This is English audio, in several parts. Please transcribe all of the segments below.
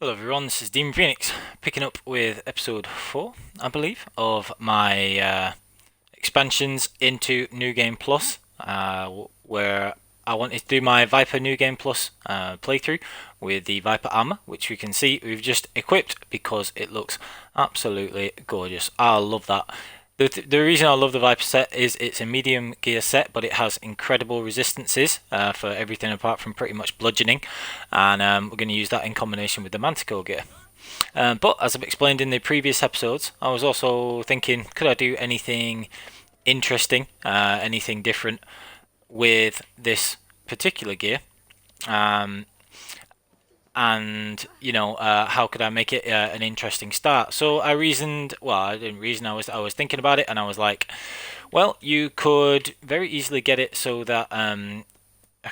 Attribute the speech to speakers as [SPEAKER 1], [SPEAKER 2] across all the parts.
[SPEAKER 1] Hello everyone, this is Demon Phoenix, picking up with episode 4, I believe, of my expansions into New Game Plus, where I wanted to do my Viper New Game Plus playthrough with the Viper armor, which we can see we've just equipped because it looks absolutely gorgeous. I love that. The reason I love the Viper set is it's a medium gear set, but it has incredible resistances for everything apart from pretty much bludgeoning, and we're going to use that in combination with the Manticore Gear. But as I've explained in the previous episodes, I was also thinking, could I do anything interesting, anything different with this particular gear? And how could I make it an interesting start? So I reasoned. Well, I didn't reason. I was thinking about it, and I was like, well, you could very easily get it so that I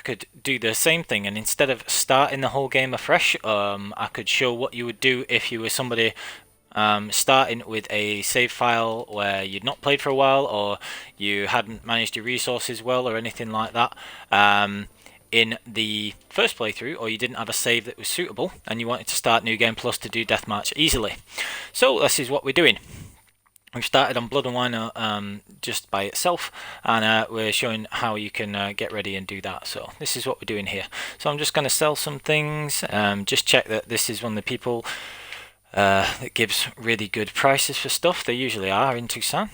[SPEAKER 1] could do the same thing, and instead of starting the whole game afresh, I could show what you would do if you were somebody starting with a save file where you'd not played for a while, or you hadn't managed your resources well, or anything like that. In the first playthrough, or you didn't have a save that was suitable and you wanted to start New Game Plus to do Deathmatch easily. So this is what we're doing. We've started on Blood and Wine just by itself, and we're showing how you can get ready and do that. So this is what we're doing here. So I'm just going to sell some things, just check that this is one of the people that gives really good prices for stuff. They usually are in Tucson.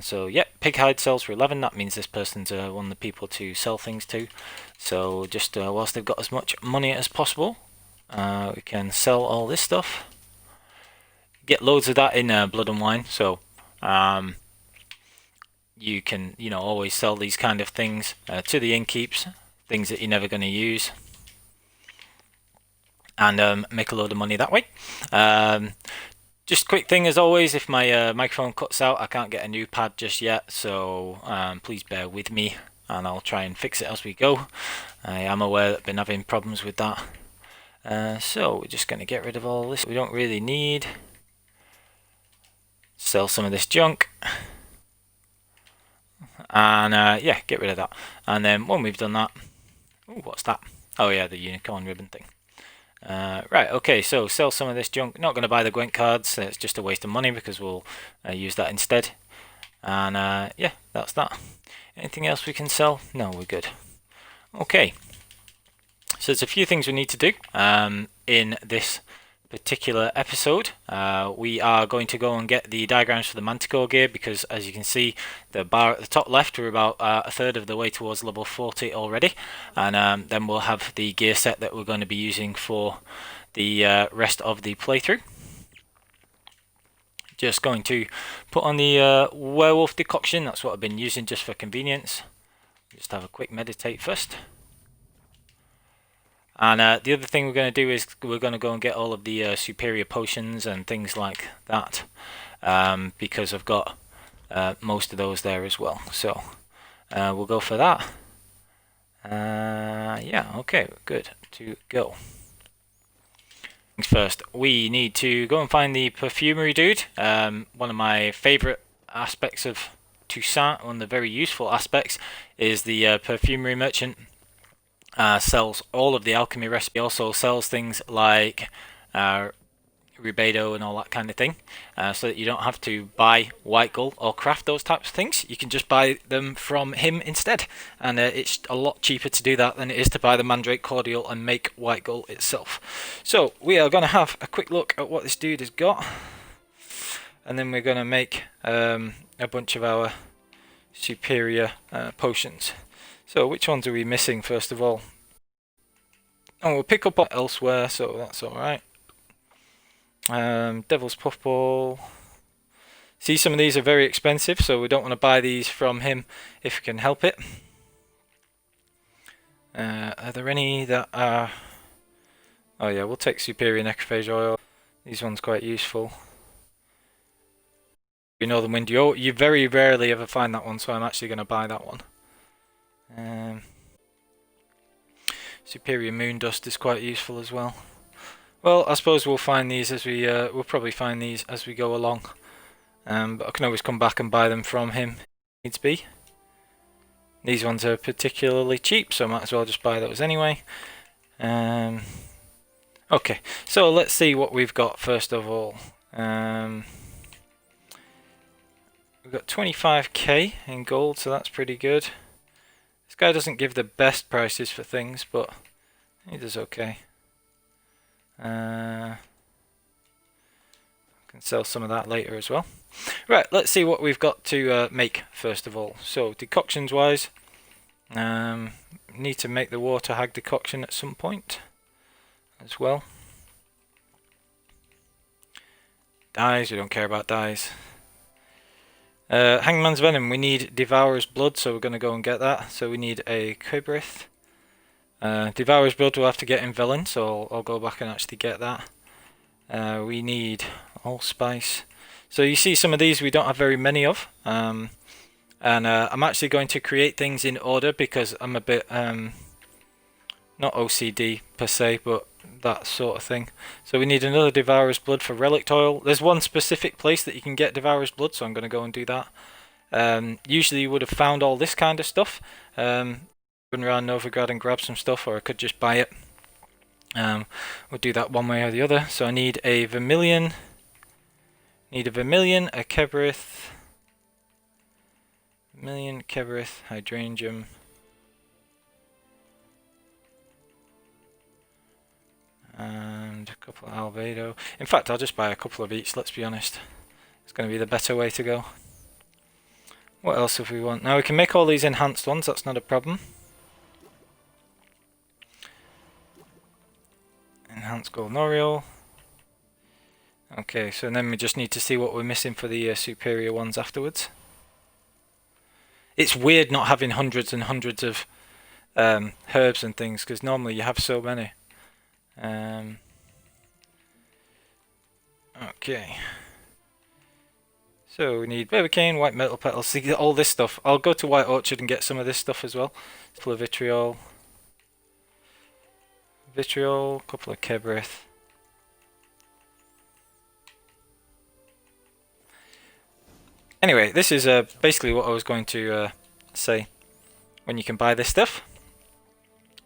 [SPEAKER 1] So yeah, pig hide sells for 11. That means this person's one of the people to sell things to. So just whilst they've got as much money as possible, we can sell all this stuff. Get loads of that in Blood and Wine. So you can always sell these kind of things to the innkeeps, things that you're never going to use, and make a load of money that way. Just a quick thing as always, if my microphone cuts out, I can't get a new pad just yet, so please bear with me and I'll try and fix it as we go. I am aware that I've been having problems with that. So we're just going to get rid of all this we don't really need. Sell some of this junk. And yeah, get rid of that. And then when we've done that... Ooh, what's that? Oh yeah, the unicorn ribbon thing. Right, okay, so sell some of this junk. Not going to buy the Gwent cards, it's just a waste of money because we'll use that instead. And yeah, that's that. Anything else we can sell? No, we're good. Okay, so there's a few things we need to do in this particular episode. We are going to go and get the diagrams for the Manticore Gear because, as you can see, the bar at the top left, we're about a third of the way towards level 40 already, and then we'll have the gear set that we're going to be using for the rest of the playthrough. Just going to put on the werewolf decoction. That's what I've been using just for convenience. Just have a quick meditate first. And the other thing we're going to do is we're going to go and get all of the superior potions and things like that, because I've got most of those there as well. So we'll go for that. Yeah, okay, good to go. First, we need to go and find the Perfumery dude. One of my favourite aspects of Toussaint, one of the very useful aspects, is the Perfumery merchant. Sells all of the alchemy recipes. Also sells things like rubedo and all that kind of thing, so that you don't have to buy white gold or craft those types of things. You can just buy them from him instead, and it's a lot cheaper to do that than it is to buy the mandrake cordial and make white gold itself. So we are going to have a quick look at what this dude has got, and then we're going to make a bunch of our superior potions. So which ones are we missing first of all? Oh, we'll pick up elsewhere, so that's alright. Devil's Puffball. See, some of these are very expensive, so we don't want to buy these from him if we can help it. Are there any that are... Oh yeah, we'll take Superior Necrophage Oil. These ones quite useful. Northern Wind, you very rarely ever find that one, so I'm actually going to buy that one. Superior Moon Dust is quite useful as well. Well, I suppose we'll find these as we we'll probably find these as we go along. But I can always come back and buy them from him if needs be. These ones are particularly cheap, so I might as well just buy those anyway. Okay, so let's see what we've got first of all. We've got 25k in gold, so that's pretty good. This guy doesn't give the best prices for things, but he does okay. Can sell some of that later as well. Right, let's see what we've got to make first of all. So decoctions wise, need to make the water hag decoction at some point as well. Dyes, we don't care about dyes. Hangman's Venom, we need Devourer's Blood, so we're going to go and get that. So we need a Kybrith. Devourer's Blood we'll have to get in Velen, so I'll go back and actually get that. We need Allspice. So you see some of these we don't have very many of. And I'm actually going to create things in order because I'm a bit, not OCD per se, but that sort of thing. So we need another Devourer's Blood for Relic Oil. There's one specific place that you can get Devourer's Blood, so I'm going to go and do that. Usually you would have found all this kind of stuff. Run around Novigrad and grab some stuff, or I could just buy it. We'll do that one way or the other. So I need a Vermilion, a Kybrith, Hydrangea, and a couple of Albedo. In fact, I'll just buy a couple of each, let's be honest. It's going to be the better way to go. What else if we want? Now we can make all these enhanced ones, that's not a problem. Enhanced Gold Noriel. Okay, so then we just need to see what we're missing for the superior ones afterwards. It's weird not having hundreds and hundreds of herbs and things, because normally you have so many. Okay. So we need Berbercane, White Metal Petals, see all this stuff. I'll go to White Orchard and get some of this stuff as well. Couple of Vitriol, couple of Kybrith. Anyway, this is basically what I was going to say. When you can buy this stuff,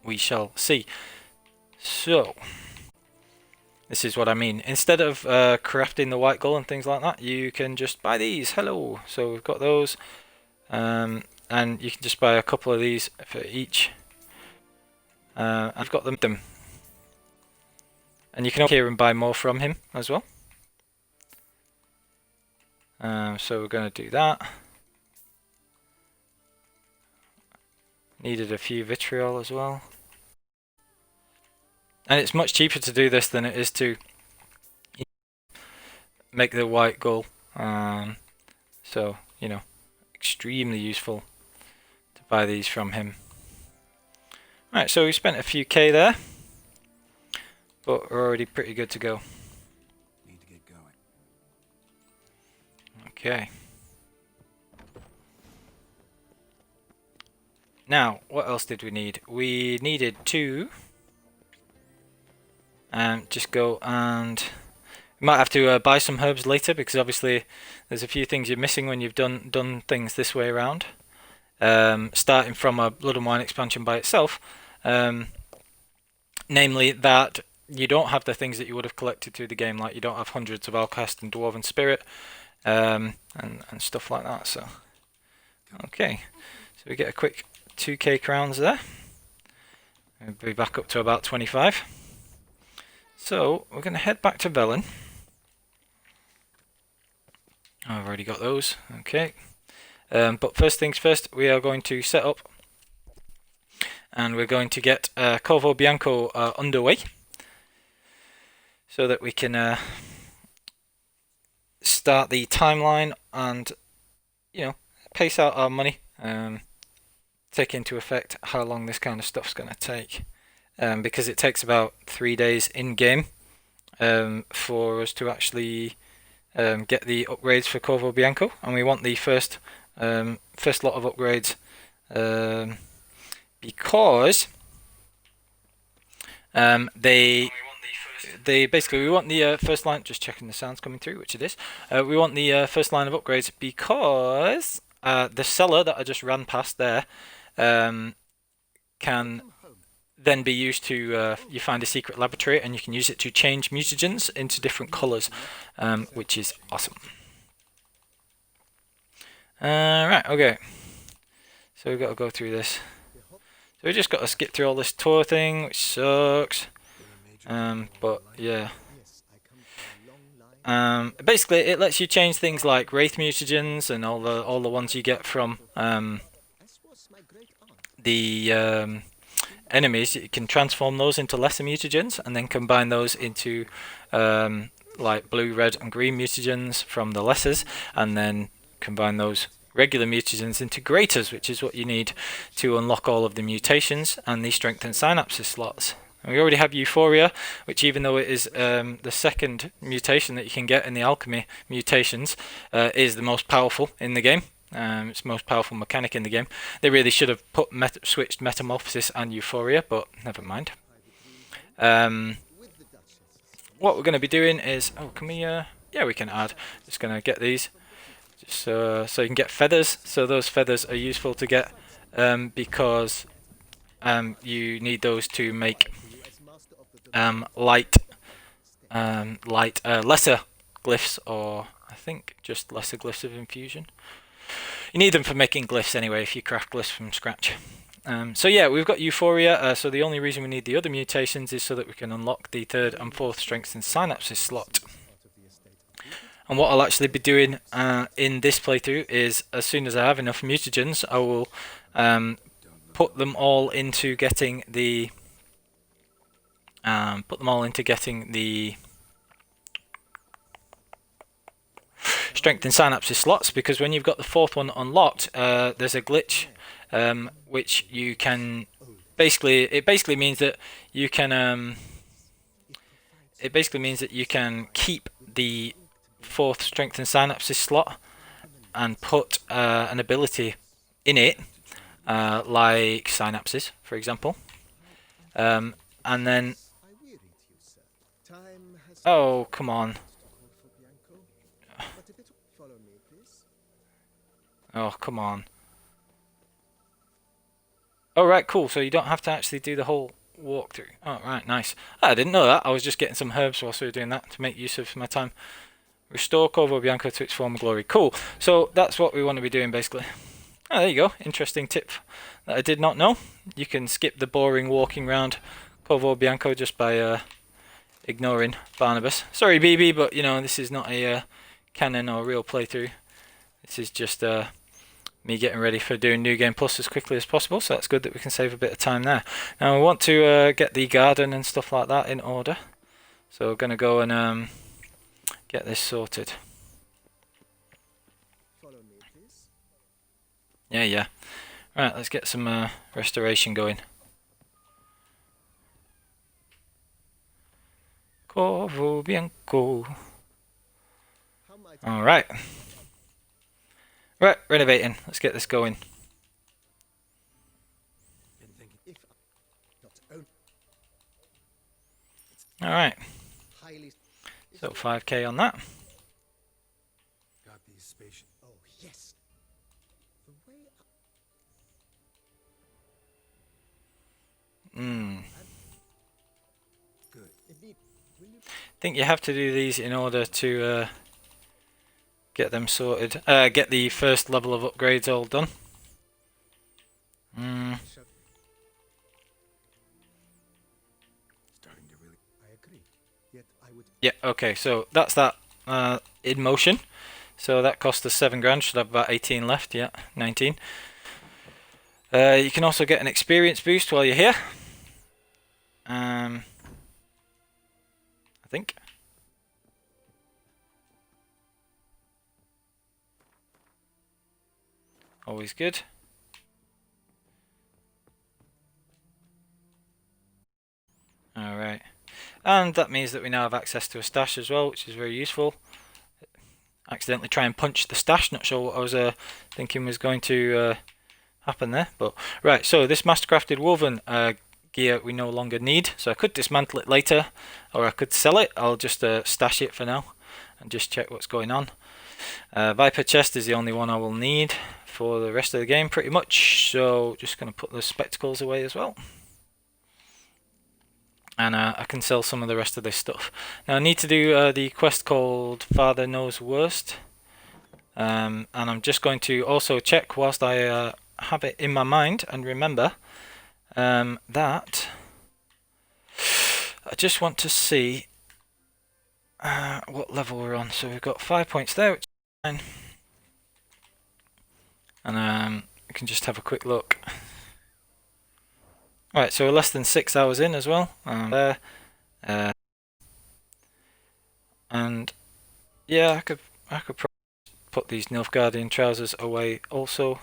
[SPEAKER 1] we shall see. So, this is what I mean. Instead of crafting the white gold and things like that, you can just buy these. Hello. So we've got those. And you can just buy a couple of these for each. I've got them. And you can here and buy more from him as well. So we're going to do that. Needed a few vitriol as well. And it's much cheaper to do this than it is to make the white gold. So, you know, extremely useful to buy these from him. Right, so we spent a few K there, but we're already pretty good to go.
[SPEAKER 2] Need to get going.
[SPEAKER 1] Okay. Now, what else did we need? We needed to just go and we might have to buy some herbs later, because obviously there's a few things you're missing when you've done things this way around. Starting from a Blood and Wine expansion by itself, namely that you don't have the things that you would have collected through the game, like you don't have hundreds of Alcast and Dwarven Spirit, and stuff like that. So, okay, so we get a quick 2k crowns there. We'll be back up to about 25. So we're going to head back to Velen. Oh, I've already got those. Okay. But first things first, we are going to set up and we're going to get Corvo Bianco underway so that we can start the timeline and, you know, pace out our money, take into effect how long this kind of stuff's going to take, because it takes about 3 days in game for us to actually get the upgrades for Corvo Bianco, and we want the first lot of upgrades because they basically, we want the first line, just checking the sound's coming through, which it is. We want the first line of upgrades because the seller that I just ran past there can then be used to, you find a secret laboratory and you can use it to change mutagens into different colours, which is awesome. Right, okay. So we've got to go through this. So we just got to skip through all this tour thing, which sucks. But yeah. Basically, it lets you change things like wraith mutagens and all the ones you get from the enemies. You can transform those into lesser mutagens and then combine those into like blue, red, and green mutagens from the lessers, and then combine those regular mutagens into greaters, which is what you need to unlock all of the mutations and the strengthened synapses slots. And we already have Euphoria, which, even though it is the second mutation that you can get in the alchemy mutations, is the most powerful in the game. It's the most powerful mechanic in the game. They really should have switched Metamorphosis and Euphoria, but never mind. What we're going to be doing is, can we? Yeah, we can add. Just going to get these. So you can get feathers. So those feathers are useful to get because you need those to make lesser glyphs, or I think just lesser glyphs of infusion. You need them for making glyphs anyway if you craft glyphs from scratch. So yeah, we've got Euphoria, so the only reason we need the other mutations is so that we can unlock the 3rd and 4th strengths and synapses slot. And what I'll actually be doing in this playthrough is, as soon as I have enough mutagens, I will put them all into getting the strength and synapses slots, because when you've got the 4th one unlocked, there's a glitch which you can it basically means that you can keep the 4th strength and synapses slot and put an ability in it, like synapses, for example, and then oh, come on. Oh, come on. Oh, right, cool. So you don't have to actually do the whole walkthrough. Oh, right, nice. I didn't know that. I was just getting some herbs whilst we were doing that to make use of my time. Restore Corvo Bianco to its former glory. Cool. So that's what we want to be doing, basically. Oh, there you go. Interesting tip that I did not know. You can skip the boring walking around Corvo Bianco just by ignoring Barnabas. Sorry, BB, but, you know, this is not a canon or real playthrough. This is just me getting ready for doing New Game Plus as quickly as possible, so that's good that we can save a bit of time there. Now we want to get the garden and stuff like that in order, so we're going to go and get this sorted. Yeah. Right, let's get some restoration going. Corvo Bianco. Alright. Right, renovating. Let's get this going. Alright. So 5k on that.
[SPEAKER 2] Got these spaceships. Oh, yes. The way Good.
[SPEAKER 1] I think you have to do these in order to get them sorted. Get the first level of upgrades all done.
[SPEAKER 2] Starting to really. I agree. Yet I would.
[SPEAKER 1] Yeah. Okay. So that's that in motion. So that cost us 7 grand. Should have about 18 left. Yeah, 19. You can also get an experience boost while you're here. I think. Always good. Alright. And that means that we now have access to a stash as well, which is very useful. Accidentally try and punch the stash. Not sure what I was thinking was going to happen there. But right, so this mastercrafted woven gear we no longer need. So I could dismantle it later, or I could sell it. I'll just stash it for now and just check what's going on. Viper chest is the only one I will need for the rest of the game, pretty much. So just going to put the spectacles away as well. and I can sell some of the rest of this stuff. Now I need to do the quest called Father Knows Worst, and I'm just going to also check whilst I have it in my mind and remember that I just want to see what level we're on. So we've got 5 points there, which is fine. And we can just have a quick look. Right, so we're less than 6 hours in as well. There. And yeah, I could probably put these Nilfgaardian trousers away also.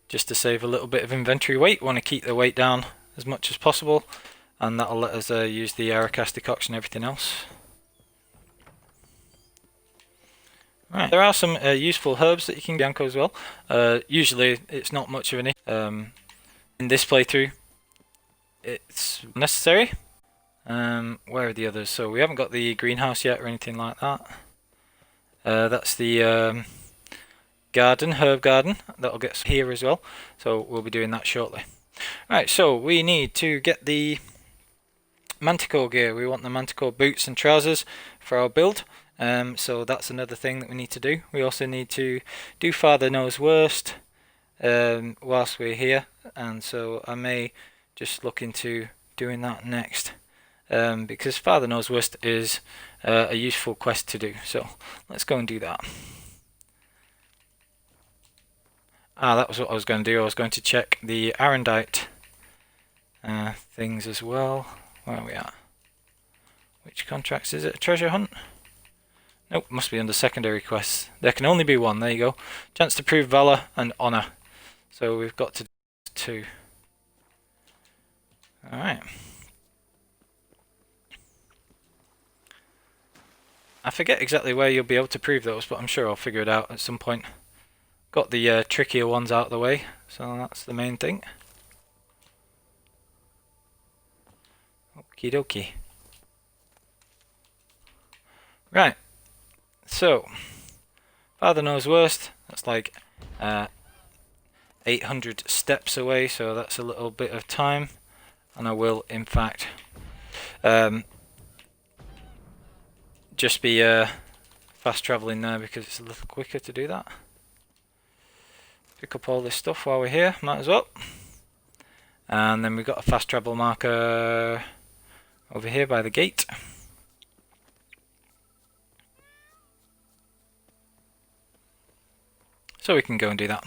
[SPEAKER 1] Just to save a little bit of inventory weight. Want to keep the weight down as much as possible, and that'll let us use the Aracas decoction and everything else. Right, there are some useful herbs that you can Bianco as well. Usually it's not much of an issue. In this playthrough it's necessary. Where are the others? So we haven't got the greenhouse yet or anything like that. That's the herb garden. That'll get here as well. So we'll be doing that shortly. Right, so we need to get the Manticore Gear. We want the Manticore Boots and trousers for our build. So that's another thing that we need to do. We also need to do Father Knows Worst whilst we're here, and so I may just look into doing that next, because Father Knows Worst is a useful quest to do. So let's go and do that. That was what I was going to do. I was going to check the Arendite things as well. Where are we at? Which contracts is it? A treasure hunt? Nope, must be under secondary quests. There can only be one. There you go. Chance to prove valor and honor. So we've got to do 2. Alright. I forget exactly where you'll be able to prove those, but I'm sure I'll figure it out at some point. Got the trickier ones out of the way, so that's the main thing. Okie dokie. Right. So, Father Knows Worst, that's like 800 steps away, so that's a little bit of time, and I will in fact just be fast travelling there because it's a little quicker to do that. Pick up all this stuff while we're here, might as well. And then we've got a fast travel marker over here by the gate. So we can go and do that.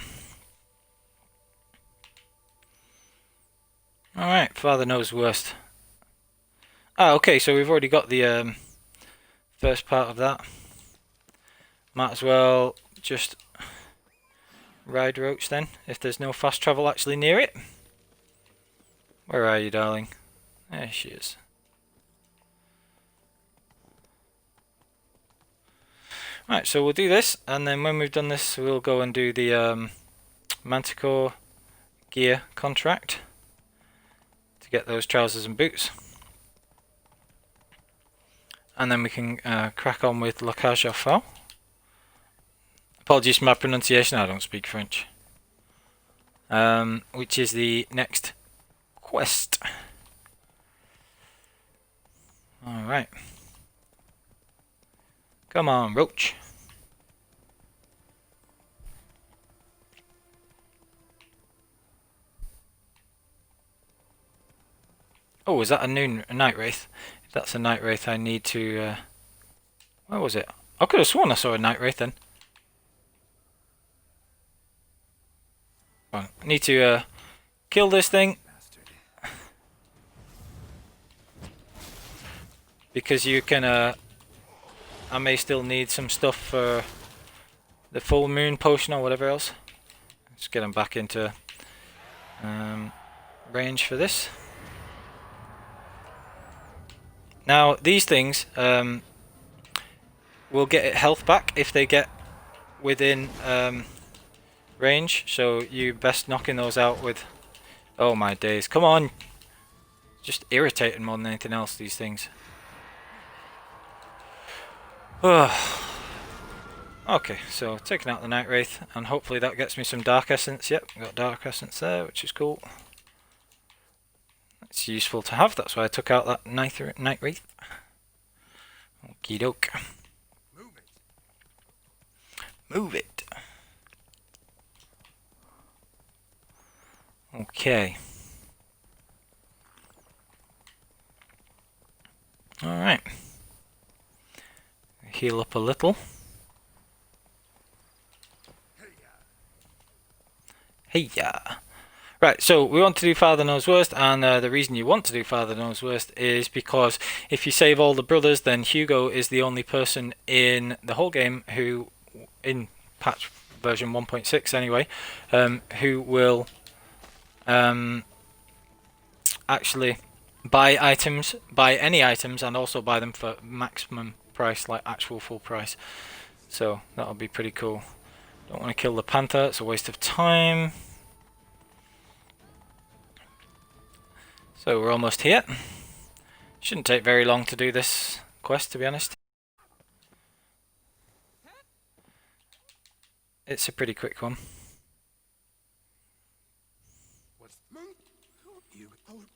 [SPEAKER 1] Alright, Father Knows Worst. Okay, so we've already got the first part of that. Might as well just ride Roach then, if there's no fast travel actually near it. Where are you, darling? There she is. Right, so we'll do this, and then when we've done this, we'll go and do the Manticore Gear contract to get those trousers and boots. And then we can crack on with La Cage aux Folles. Apologies for my pronunciation, I don't speak French. Which is the next quest. Alright. Come on, Roach. Oh, is that a night wraith? If that's a night wraith, I need to. Where was it? I could have sworn I saw a night wraith then. I need to kill this thing. Because you can. I may still need some stuff for the full moon potion or whatever else. Let's get them back into range for this. Now these things will get health back if they get within range, so you best knocking those out with. Oh my days! Come on, just irritating more than anything else. These things. Oh Okay, so taking out the Night Wraith, and hopefully that gets me some Dark Essence. Yep, got Dark Essence there, which is cool. It's useful to have, that's why I took out that Night Wraith. Okie doke.
[SPEAKER 2] Move it.
[SPEAKER 1] Move it. Okay. Alright. Heal up a little. Hey ya. Right, so we want to do Father Knows Worst, and the reason you want to do Father Knows Worst is because if you save all the brothers, then Hugo is the only person in the whole game who, in patch version 1.6 anyway, who will actually buy items, buy any items, and also buy them for maximum price, like actual full price. So that'll be pretty cool. Don't want to kill the panther, it's a waste of time. So we're almost here. Shouldn't take very long to do this quest, to be honest. It's a pretty quick one.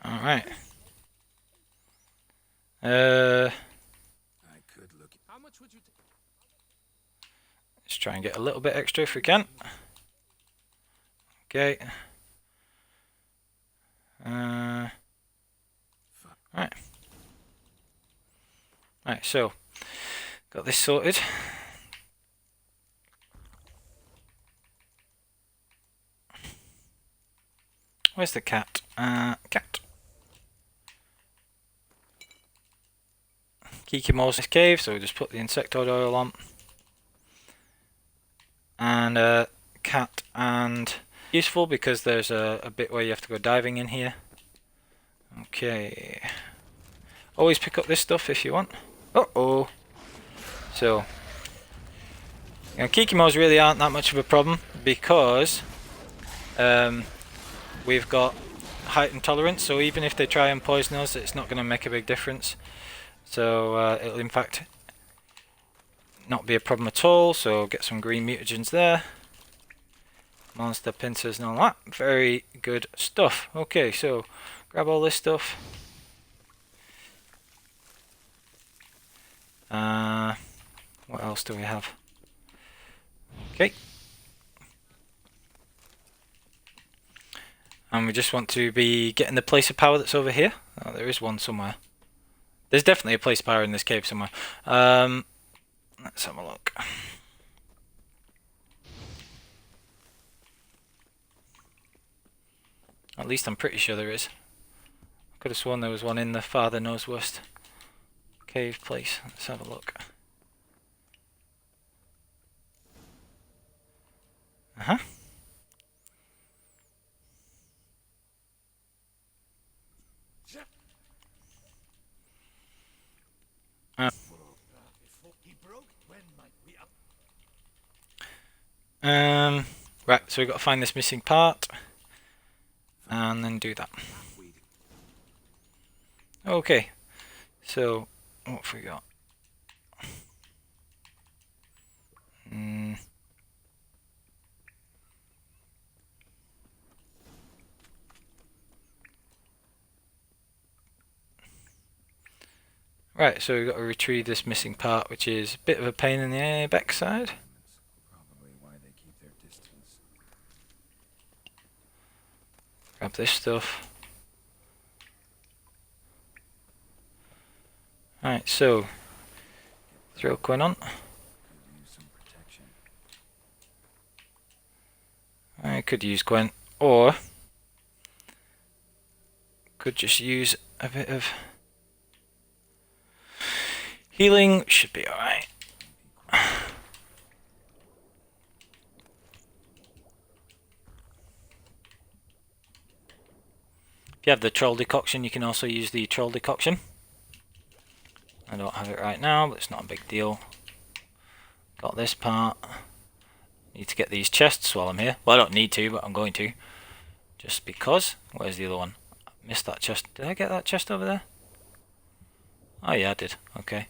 [SPEAKER 1] Alright.
[SPEAKER 2] I could look. How much would you?
[SPEAKER 1] Let's try and get a little bit extra if we can. Okay. Right. Right, so got this sorted. Where's the cat? Cat. Kikimo's in this cave, so we just put the insectoid oil on. And cat and useful because there's a bit where you have to go diving in here. Okay. Always pick up this stuff if you want. Uh-oh. So, you know, Kikimos really aren't that much of a problem because we've got height intolerance, so even if they try and poison us, it's not going to make a big difference. So it'll in fact not be a problem at all. So get some green mutagens there. Monster pincers and all that. Very good stuff. Okay, so grab all this stuff. What else do we have? Okay. And we just want to be getting the place of power that's over here. Oh, there is one somewhere. There's definitely a place of power in this cave somewhere. Let's have a look. At least I'm pretty sure there is. Could have sworn there was one in the Father Knows Worst cave place. Let's have a look. Uh-huh. Right, so we've got to find this missing part and then do that. Okay, so what have we got? Right, so we've got to retrieve this missing part, which is a bit of a pain in the backside.
[SPEAKER 2] Probably why they keep their distance.
[SPEAKER 1] Grab this stuff. Right, so throw coin on.
[SPEAKER 2] Could use some protection.
[SPEAKER 1] I could use Gwen, or could just use a bit of healing. Should be alright. If you have the troll decoction, you can also use the troll decoction. I don't have it right now, but it's not a big deal. Got this part. Need to get these chests while I'm here. Well, I don't need to, but I'm going to. Just because. Where's the other one? I missed that chest. Did I get that chest over there? Oh yeah, I did. Okay.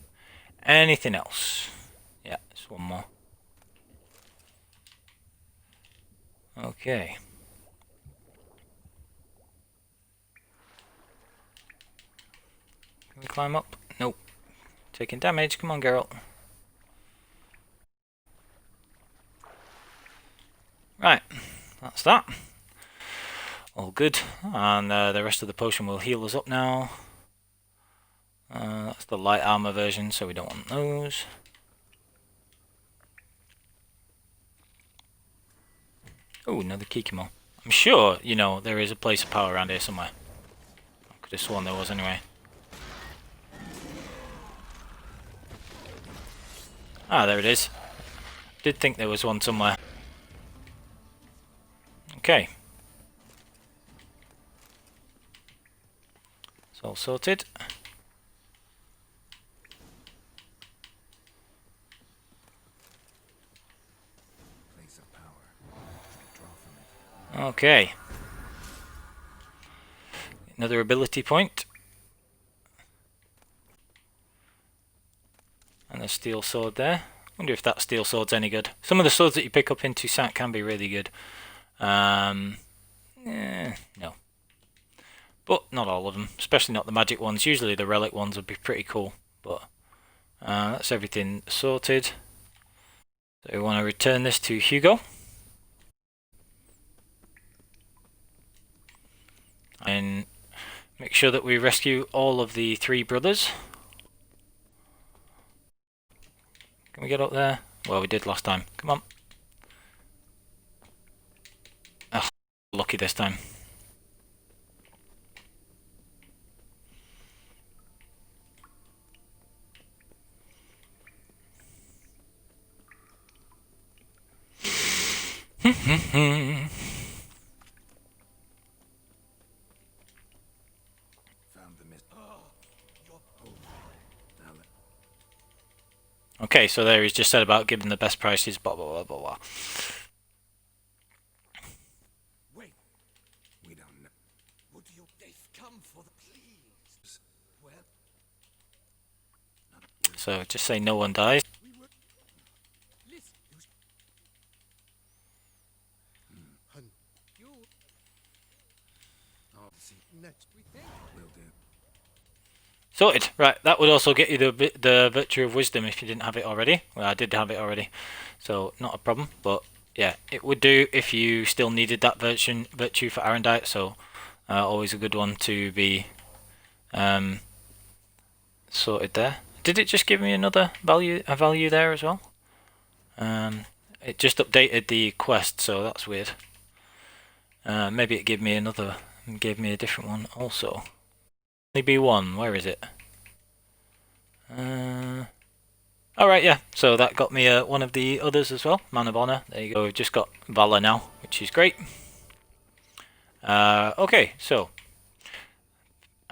[SPEAKER 1] Anything else? Yeah, there's one more. Okay. Can we climb up? Nope. Taking damage. Come on, girl. Right. That's that. All good. And the rest of the potion will heal us up now. That's the light armor version, so we don't want those. Oh, another Kikimo. I'm sure, you know, there is a place of power around here somewhere. I could have sworn there was anyway. Ah, there it is. Did think there was one somewhere. Okay. It's all sorted.
[SPEAKER 2] Place of power. Draw from it.
[SPEAKER 1] Okay. Another ability point. And a steel sword there. Wonder if that steel sword's any good. Some of the swords that you pick up in Toussaint can be really good. No. But not all of them, especially not the magic ones. Usually the relic ones would be pretty cool. But that's everything sorted. So we want to return this to Hugo. And make sure that we rescue all of the 3 brothers. Can we get up there? Well, we did last time. Come on. Oh, lucky this time.
[SPEAKER 2] Found the mist.
[SPEAKER 1] Okay, so there he's just said about giving the best prices, blah blah blah blah blah.
[SPEAKER 2] Wait. We don't know. Would you? They've come for the please. Well.
[SPEAKER 1] So just say no one dies. Sorted. Right, that would also get you the virtue of wisdom if you didn't have it already. Well, I did have it already, so not a problem. But yeah, it would do if you still needed that virtue for Arendite. So always a good one to be sorted there. Did it just give me another value there as well? It just updated the quest, so that's weird. Maybe it gave me a different one also. Only B1, where is it? Alright, yeah, so that got me one of the others as well, Man of Honor. There you go, we've just got Valor now, which is great. Okay, so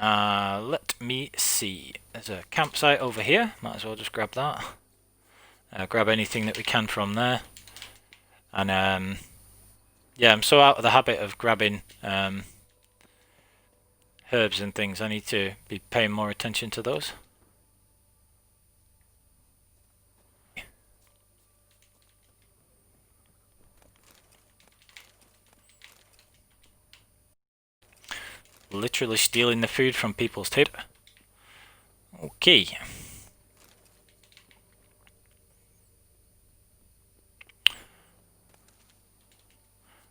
[SPEAKER 1] let me see. There's a campsite over here, might as well just grab that. Grab anything that we can from there. And yeah, I'm so out of the habit of grabbing herbs and things, I need to be paying more attention to those. Literally stealing the food from people's table. Okay.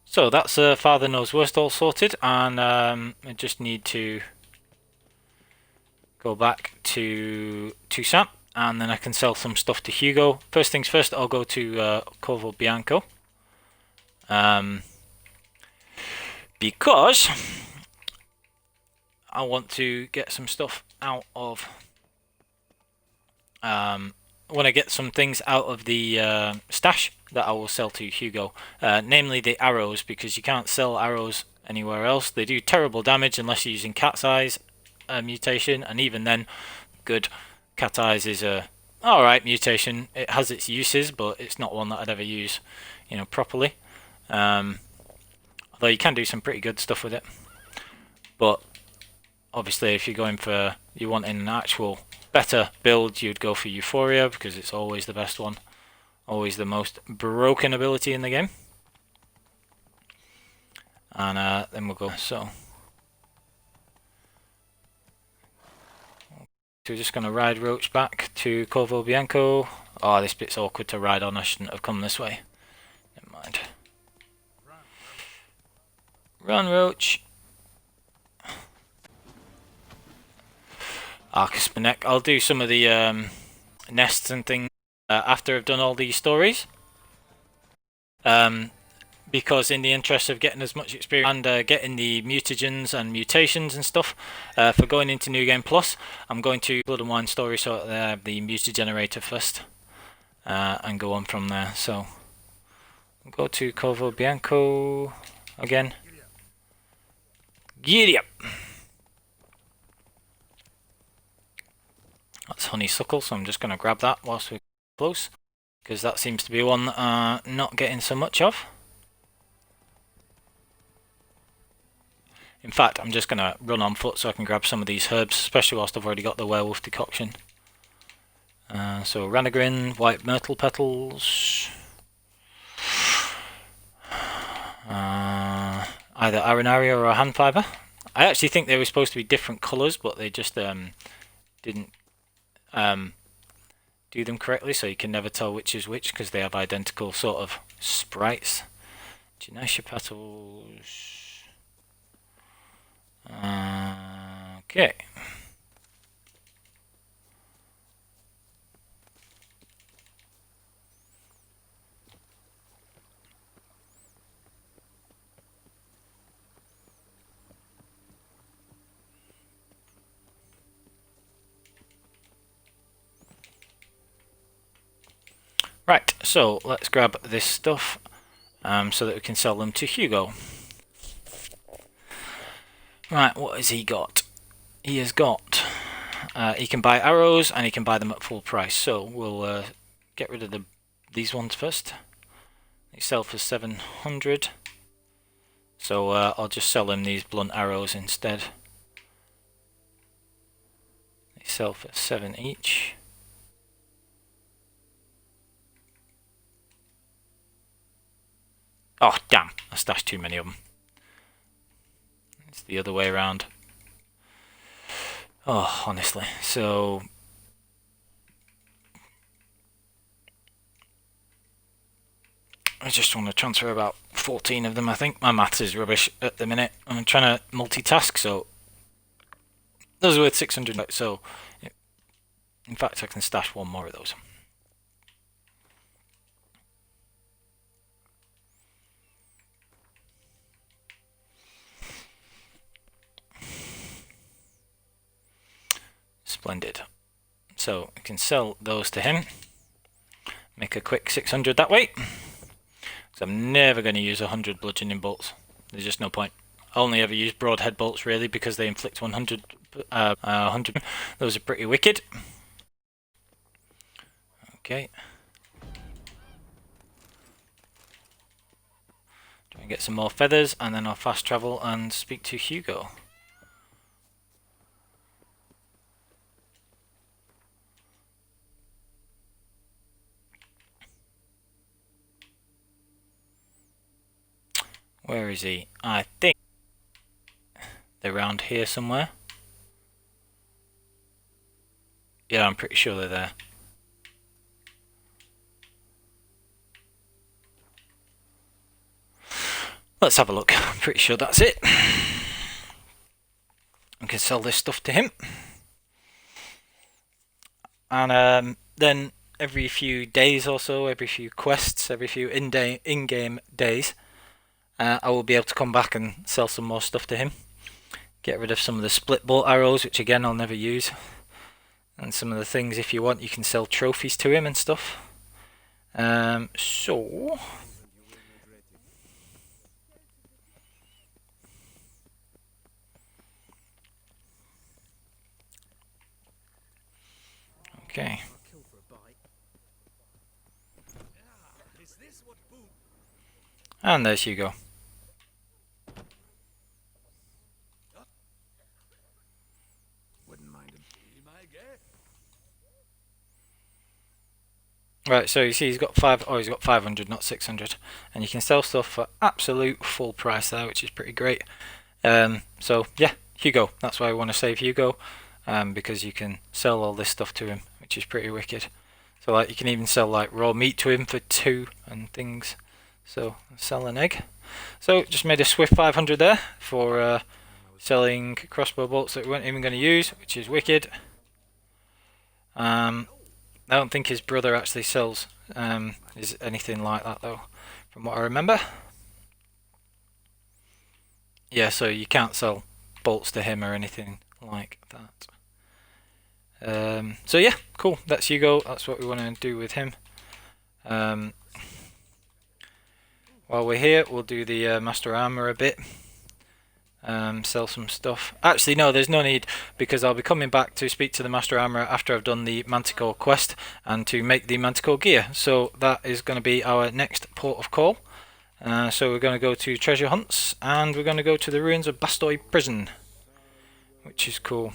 [SPEAKER 1] So that's Father Knows Worst all sorted, and I just need to go back to Toussaint, and then I can sell some stuff to Hugo. First things first, I'll go to Corvo Bianco. Because I want to get some stuff out of... I want to get some things out of the stash that I will sell to Hugo. Namely the arrows, because you can't sell arrows anywhere else. They do terrible damage unless you're using Cat's Eyes mutation, and even then, good. Cat Eyes is a alright mutation. It has its uses, but it's not one that I'd ever use, you know, properly. Although you can do some pretty good stuff with it. But obviously, if you're going for you want an actual better build, you'd go for Euphoria because it's always the best one, always the most broken ability in the game. and then we'll go. So we're just going to ride Roach back to Corvo Bianco. Oh, this bit's awkward to ride on. I shouldn't have come this way. Never mind. Run, Roach. Arcus Benek. I'll do some of the nests and things after I've done all these stories. Because in the interest of getting as much experience and getting the mutagens and mutations and stuff for going into New Game Plus, I'm going to Blood and Wine story sort the mutagenerator first and go on from there. So go to Corvo Bianco again. Giddy up! That's honeysuckle, so I'm just going to grab that whilst we're close, because that seems to be one that I'm not getting so much of. In fact, I'm just going to run on foot so I can grab some of these herbs, especially whilst I've already got the werewolf decoction. So Ranagrin, white myrtle petals, either arenaria or a hand fibre. I actually think they were supposed to be different colours, but they just didn't do them correctly, so you can never tell which is which because they have identical sort of sprites. Genesia petals. Okay. Right, so let's grab this stuff so that we can sell them to Hugo. Right, what has he got? He has got... he can buy arrows and he can buy them at full price. So we'll get rid of these ones first. They sell for 700. So I'll just sell him these blunt arrows instead. They sell for 7 each. Oh, damn. I stashed too many of them. It's the other way around. Oh, honestly. So... I just want to transfer about 14 of them, I think. My maths is rubbish at the minute. I'm trying to multitask, so... Those are worth 600. So, in fact, I can stash one more of those. Splendid. So I can sell those to him. Make a quick 600 that way. Because I'm never going to use 100 bludgeoning bolts. There's just no point. I only ever use broadhead bolts really because they inflict 100. 100. Those are pretty wicked. Okay. Try and get some more feathers and then I'll fast travel and speak to Hugo. Where is he? I think they're around here somewhere. Yeah, I'm pretty sure they're there. Let's have a look. I'm pretty sure that's it. I can sell this stuff to him. And then every few days or so, every few quests, every few in-game days, I will be able to come back and sell some more stuff to him. Get rid of some of the split bolt arrows, which again I'll never use. And some of the things, if you want, you can sell trophies to him and stuff. So... Okay. And there's Hugo. Right, so you see he's got 5, oh he's got 500, not 600. And you can sell stuff for absolute full price there, which is pretty great. So yeah, Hugo, that's why I want to save Hugo, because you can sell all this stuff to him, which is pretty wicked. So like you can even sell like raw meat to him for 2 and things. So sell an egg. So just made a swift 500 there for selling crossbow bolts that we weren't even going to use, which is wicked. I don't think his brother actually sells is anything like that though, from what I remember. Yeah, so you can't sell bolts to him or anything like that. So yeah, cool. That's Hugo. That's what we want to do with him. While we're here, we'll do the Master Armor a bit. Sell some stuff. Actually, no, there's no need because I'll be coming back to speak to the Master Armourer after I've done the Manticore quest and to make the Manticore Gear. So that is going to be our next port of call. So we're going to go to treasure hunts and we're going to go to the ruins of Bastoi Prison, which is cool.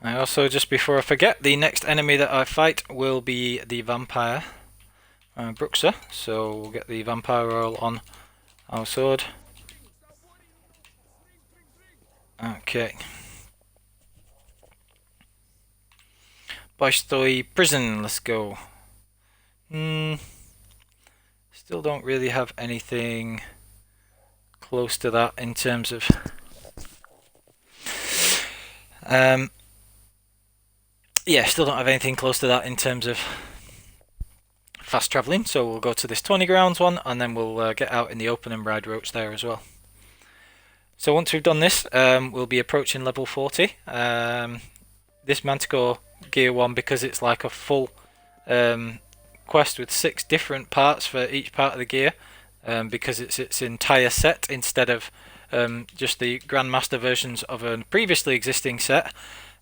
[SPEAKER 1] I also, just before I forget, the next enemy that I fight will be the vampire Bruxa, so we'll get the vampire roll on our sword. Okay. Bastoi Prison, let's go. Still don't really have anything close to that in terms of yeah, still don't have anything close to that in terms of fast travelling, so we'll go to this 20 grounds one and then we'll get out in the open and ride roach there as well. So once we've done this, we'll be approaching level 40. This Manticore Gear one, because it's like a full quest with 6 different parts for each part of the gear, because it's its entire set instead of just the Grandmaster versions of a previously existing set.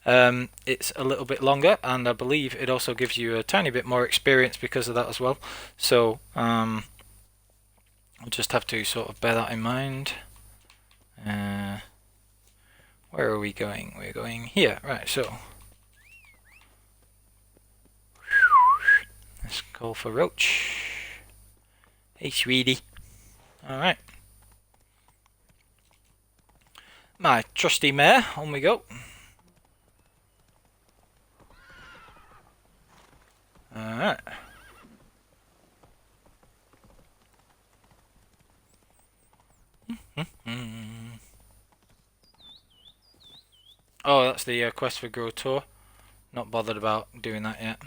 [SPEAKER 1] It's a little bit longer, and I believe it also gives you a tiny bit more experience because of that as well. So I'll just have to sort of bear that in mind. Where are we going? We're going here, right? So let's call for roach. Hey, sweetie. All right, my trusty mare. On we go. Alright. Oh, that's the quest for Grow Tour. Not bothered about doing that yet.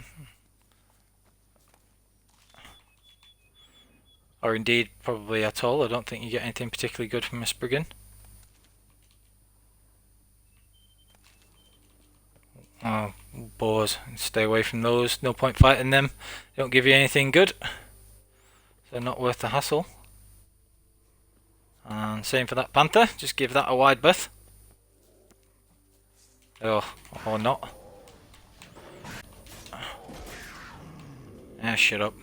[SPEAKER 1] Or indeed, probably at all. I don't think you get anything particularly good from a Spriggan. Oh, boars. Stay away from those. No point fighting them. They don't give you anything good. So not worth the hassle. And same for that panther. Just give that a wide berth. Oh, or not. Ah, shut up.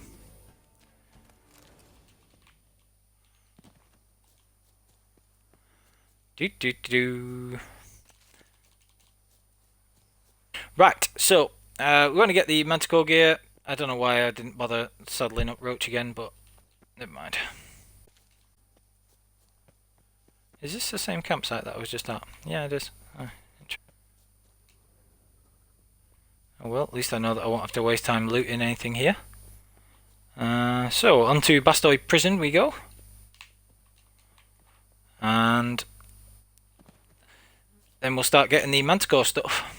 [SPEAKER 1] Do. Right, so we're going to get the Manticore Gear. I don't know why I didn't bother saddling up Roach again, but never mind. Is this the same campsite that I was just at? Yeah, it is. Oh well, at least I know that I won't have to waste time looting anything here. So, on to Bastoi Prison we go. And then we'll start getting the Manticore stuff.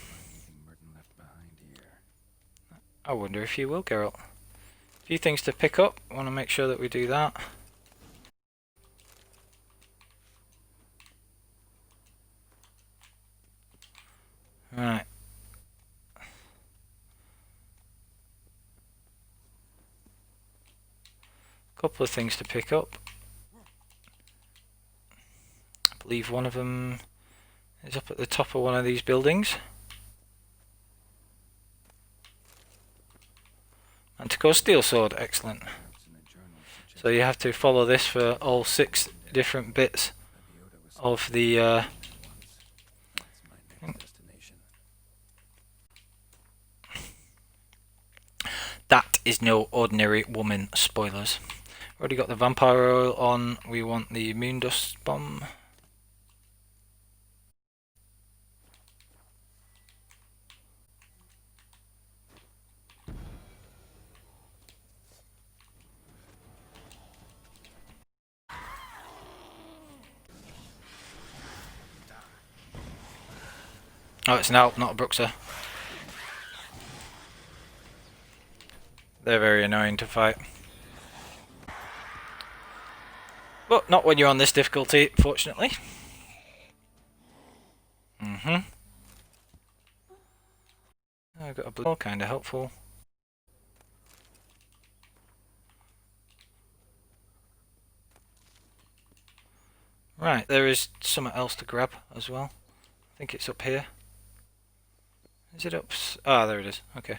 [SPEAKER 1] I wonder if you will, Geralt. A few things to pick up. I want to make sure that we do that. Right. Couple of things to pick up. I believe one of them is up at the top of one of these buildings. Manticore Steel Sword, excellent. So you have to follow this for all 6 different bits of the
[SPEAKER 2] That's my next destination.
[SPEAKER 1] that is no ordinary woman. Spoilers. Already got the vampire oil on. We want the moon dust bomb. Oh, it's an Alp, not a Bruxer. They're very annoying to fight. But not when you're on this difficulty, fortunately. I got a blue, kind of helpful. Right, there is something else to grab as well. I think it's up here. Is it up? Ah, there it is. Okay.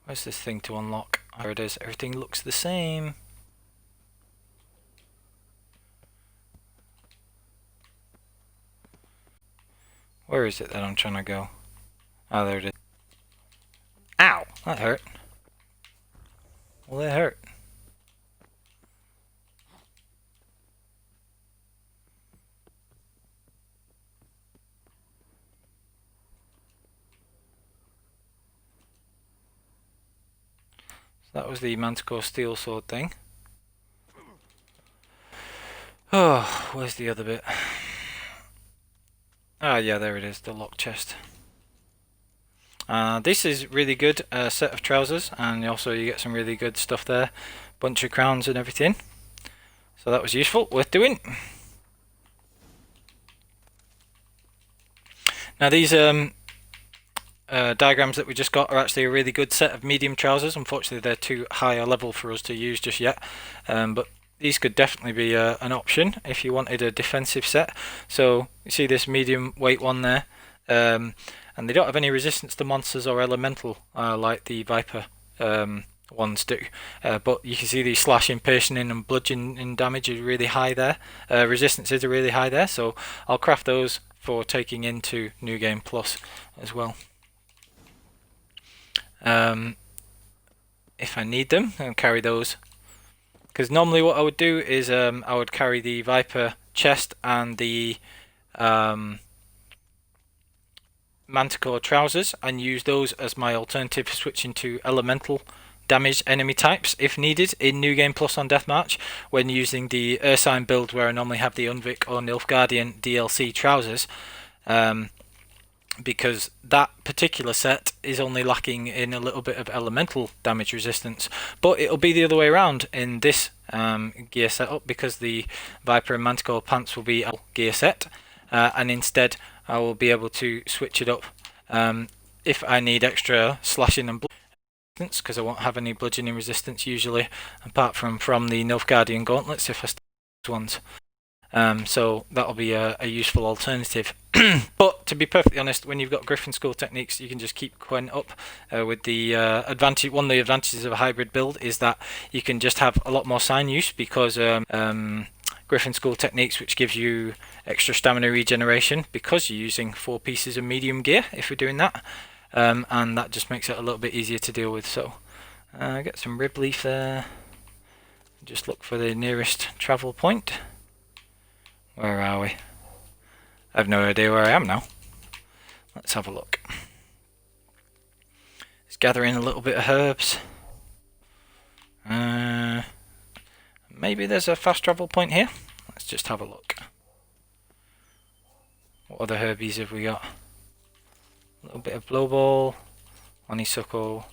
[SPEAKER 1] Where's this thing to unlock? There it is. Everything looks the same. Where is it that I'm trying to go? Ah, there it is. Ow! That hurt. Well, that hurt. So that was the Manticore steel sword thing. Oh, where's the other bit? Ah, yeah, there it is. The lock chest. This is really good set of trousers, and also you get some really good stuff there. Bunch of crowns and everything. So that was useful, worth doing. Now these diagrams that we just got are actually a really good set of medium trousers. Unfortunately they're too high a level for us to use just yet, but these could definitely be an option if you wanted a defensive set. So you see this medium weight one there, and they don't have any resistance to monsters or elemental like the Viper ones do, but you can see the slashing, piercing and bludgeoning damage is really high there. Resistances are really high there, so I'll craft those for taking into New Game Plus as well. If I need them, I'll carry those. Because normally what I would do is I would carry the Viper chest and the Manticore trousers and use those as my alternative for switching to elemental damage enemy types if needed in New Game Plus on Deathmarch when using the Ursine build where I normally have the Unvik or Nilfgaardian DLC trousers. Because that particular set is only lacking in a little bit of elemental damage resistance, but it'll be the other way around in this gear setup because the Viper and Manticore pants will be a gear set, and instead I will be able to switch it up if I need extra slashing and resistance, because I won't have any bludgeoning resistance usually apart from the Nilfgaardian gauntlets if I start ones. So that'll be a useful alternative. But to be perfectly honest, when you've got Griffin School techniques, you can just keep Quen up with the advantage. One of the advantages of a hybrid build is that you can just have a lot more sign use because Griffin School techniques, which gives you extra stamina regeneration because you're using 4 pieces of medium gear if we're doing that, and that just makes it a little bit easier to deal with. So get some rib leaf there. Just look for the nearest travel point. Where are we? I have no idea where I am now. Let's have a look. Let's gather in a little bit of herbs. Maybe there's a fast travel point here. Let's just have a look. What other herbies have we got? A little bit of blowball, honeysuckle.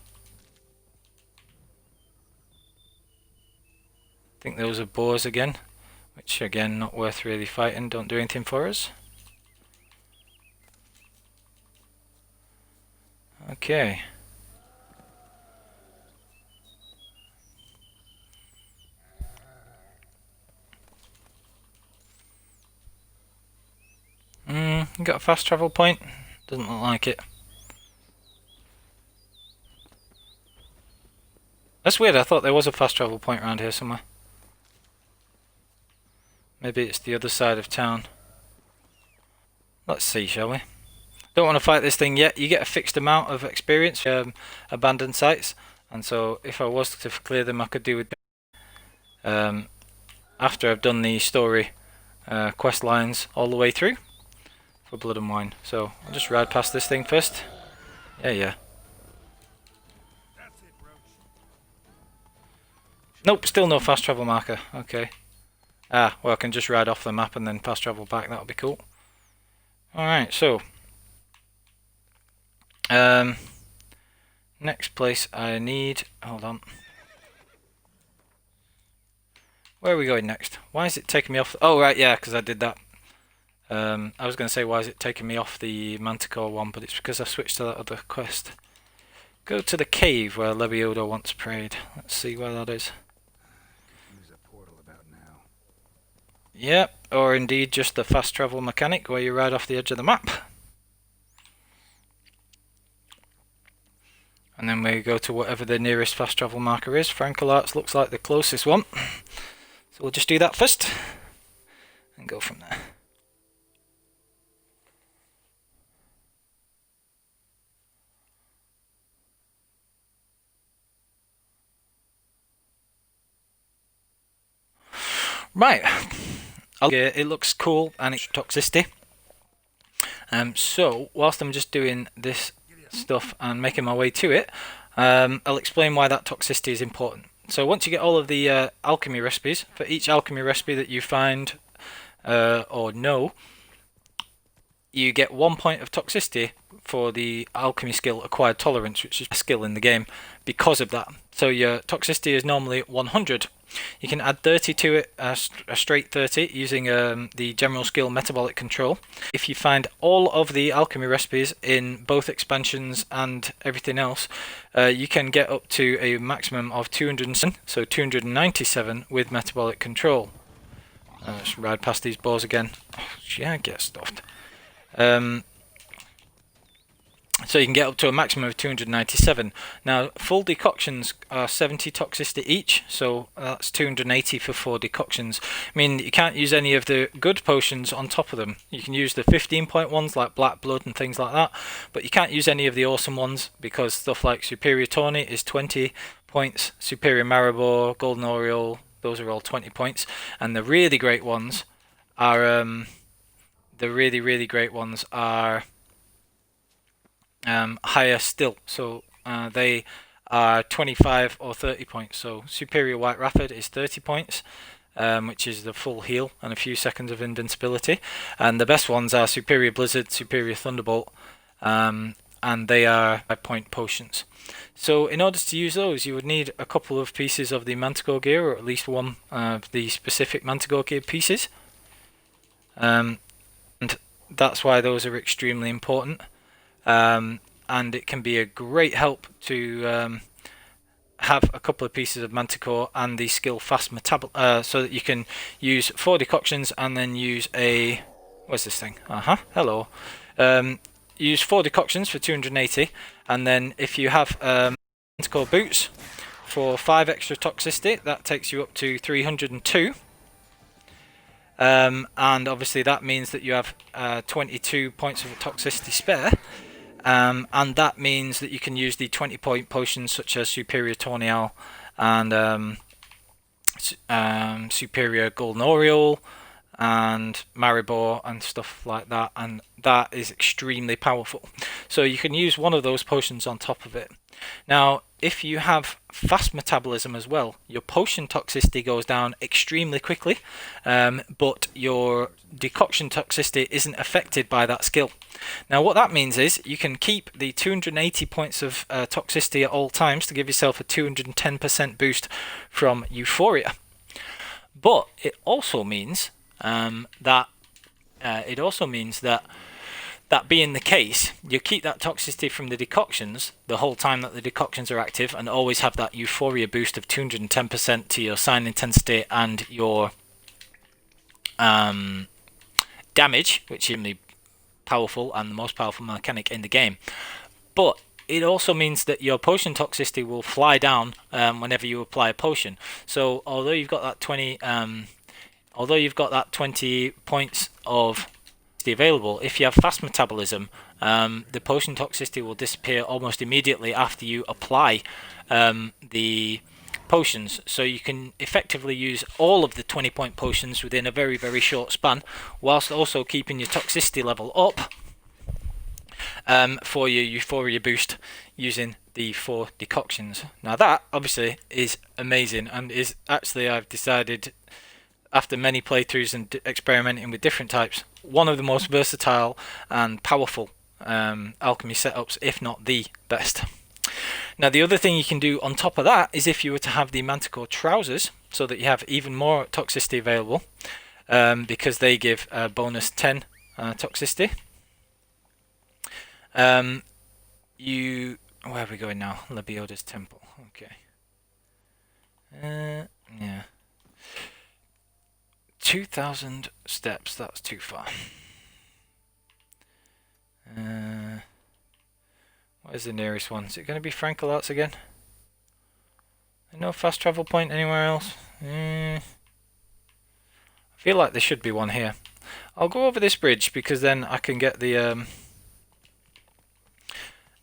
[SPEAKER 1] I think those are boars again, which again not worth really fighting, don't do anything for us. Okay. You got a fast travel point? Doesn't look like it. That's weird, I thought there was a fast travel point around here somewhere. Maybe it's the other side of town. Let's see, shall we? Don't want to fight this thing yet. You get a fixed amount of experience abandoned sites, and so if I was to clear them, I could do with after I've done the story quest lines all the way through for Blood and Wine. So I'll just ride past this thing first. Yeah. Nope, still no fast travel marker. Okay. Well, I can just ride off the map and then fast travel back. That'll be cool. Alright, so next place I need... Hold on. Where are we going next? Why is it taking me off... Oh, right, yeah, because I did that. I was going to say, why is it taking me off the Manticore one, but it's because I switched to that other quest. Go to the cave where Levios once prayed. Let's see where that is.
[SPEAKER 2] Use a portal about now.
[SPEAKER 1] Yep, or indeed just the fast travel mechanic where you ride off the edge of the map. And then we go to whatever the nearest fast travel marker is. Frankel Arts looks like the closest one. So we'll just do that first and go from there. Right, it looks cool and it's toxicity. So whilst I'm just doing this stuff and making my way to it, I'll explain why that toxicity is important. So once you get all of the alchemy recipes, for each alchemy recipe that you find or know, you get 1 point of toxicity for the alchemy skill acquired tolerance, which is a skill in the game because of that. So your toxicity is normally 100. You can add 30 to it, a straight 30, using the general skill metabolic control. If you find all of the alchemy recipes in both expansions and everything else, you can get up to a maximum of 207, so 297 with metabolic control. Let's ride past these balls again. Oh, yeah, get stuffed. So you can get up to a maximum of 297. Now, full decoctions are 70 toxicity each, so that's 280 for 4 decoctions. I mean, you can't use any of the good potions on top of them. You can use the 15-point ones like Black Blood and things like that, but you can't use any of the awesome ones because stuff like Superior Tawny is 20 points, Superior Maribor, Golden Oriole, those are all 20 points, and the really great ones are higher still, so they are 25 or 30 points. So Superior White Rapid is 30 points, which is the full heal and a few seconds of invincibility, and the best ones are Superior Blizzard, Superior Thunderbolt, and they are 5-point potions. So in order to use those, you would need a couple of pieces of the Manticore Gear, or at least one of the specific Manticore Gear pieces, and that's why those are extremely important. And it can be a great help to have a couple of pieces of Manticore and the skill Fast Metabol, so that you can use 4 decoctions and then use a... Where's this thing? Hello. Use 4 decoctions for 280, and then if you have Manticore Boots for 5 extra toxicity, that takes you up to 302. And obviously that means that you have 22 points of toxicity spare. And that means that you can use the 20-point potions such as Superior Tornial and Superior Golden Oriole and Maribor and stuff like that, and that is extremely powerful. So you can use one of those potions on top of it. Now, if you have fast metabolism as well, your potion toxicity goes down extremely quickly, but your decoction toxicity isn't affected by that skill. Now, what that means is you can keep the 280 points of toxicity at all times to give yourself a 210% boost from Euphoria. But it also means that that being the case, you keep that toxicity from the decoctions the whole time that the decoctions are active, and always have that Euphoria boost of 210% to your sign intensity and your damage, which is powerful and the most powerful mechanic in the game. But it also means that your potion toxicity will fly down whenever you apply a potion. So although you've got that 20 points of available, if you have fast metabolism, the potion toxicity will disappear almost immediately after you apply the potions, so you can effectively use all of the 20-point potions within a very, very short span, whilst also keeping your toxicity level up for your euphoria boost using the 4 decoctions. Now that obviously is amazing, and is actually, I've decided after many playthroughs and experimenting with different types, one of the most versatile and powerful alchemy setups, if not the best. Now the other thing you can do on top of that is if you were to have the Manticore trousers, so that you have even more toxicity available, because they give a bonus 10 toxicity. Where are we going now? Levios Temple. Okay. Yeah. 2,000 steps. That's too far. Where's the nearest one? Is it going to be Frankel Arts again? No fast travel point anywhere else? I feel like there should be one here. I'll go over this bridge because then I can get the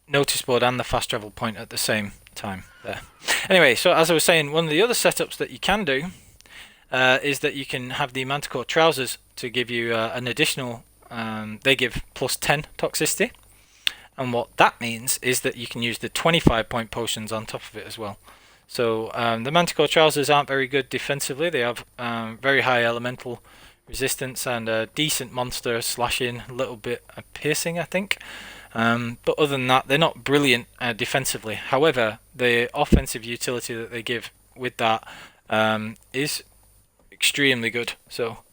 [SPEAKER 1] notice board and the fast travel point at the same time there. Anyway, so as I was saying, one of the other setups that you can do is that you can have the Manticore trousers to give you an additional, they give plus 10 toxicity. And what that means is that you can use the 25-point potions on top of it as well. So the Manticore trousers aren't very good defensively. They have very high elemental resistance and a decent monster slashing, a little bit of piercing, I think. But other than that, they're not brilliant defensively. However, the offensive utility that they give with that is extremely good. So,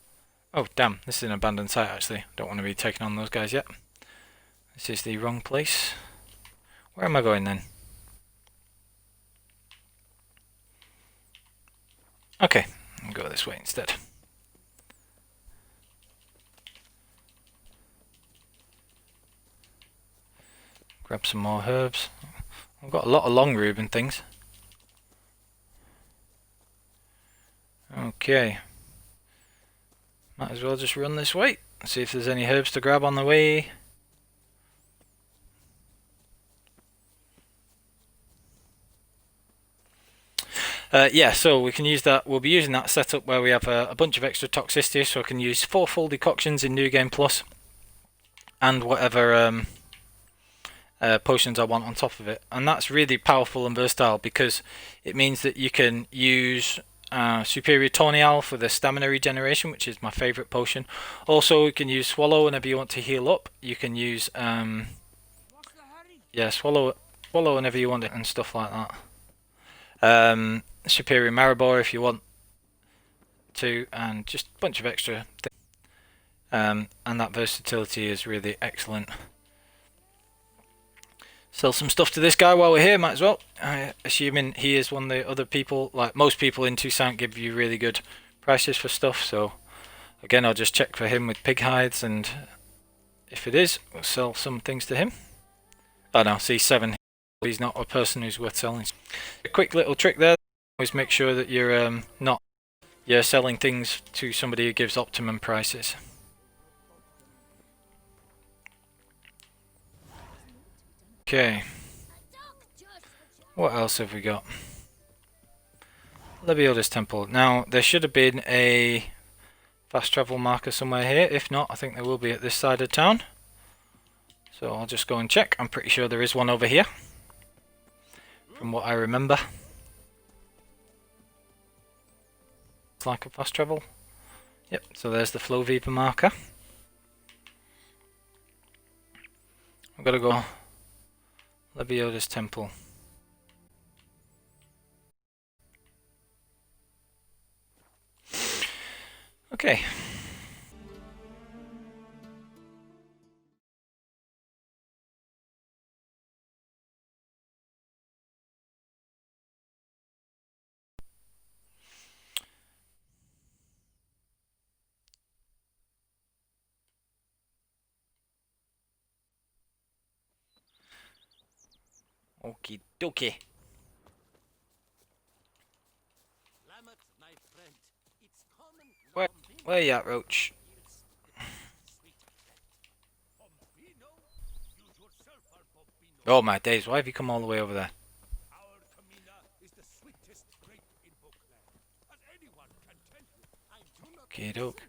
[SPEAKER 1] oh damn, this is an abandoned site actually. Don't want to be taking on those guys yet. This is the wrong place. Where am I going then? Okay, I'll go this way instead. Grab some more herbs. I've got a lot of long rube and things. Okay. Might as well just run this way. See if there's any herbs to grab on the way. Yeah, so we can use that. We'll be using that setup where we have a bunch of extra toxicity, so I can use 4 full decoctions in New Game Plus, and whatever potions I want on top of it. And that's really powerful and versatile because it means that you can use Superior Tornial for the stamina regeneration, which is my favourite potion. Also, you can use Swallow whenever you want to heal up. You can use Swallow whenever you want it and stuff like that. Superior Maribor if you want to, and just a bunch of extra things. And that versatility is really excellent. Sell some stuff to this guy while we're here, might as well. Assuming he is one of the other people, like most people in Toussaint give you really good prices for stuff, so again I'll just check for him with pig hides, and if it is, we'll sell some things to him. Oh no, C7, he's not a person who's worth selling. A quick little trick there, always make sure that you're you're selling things to somebody who gives optimum prices. Okay, what else have we got? Levios Temple. Now, there should have been a fast travel marker somewhere here. If not, I think there will be at this side of town. So I'll just go and check. I'm pretty sure there is one over here, from what I remember. It's like a fast travel. Yep, so there's the Flow Viva marker. I've got to go Levios Temple. Okay. Okie dokie. Where, where you at, Roach? Oh my days, why have you come all the way over there? Okay, doke.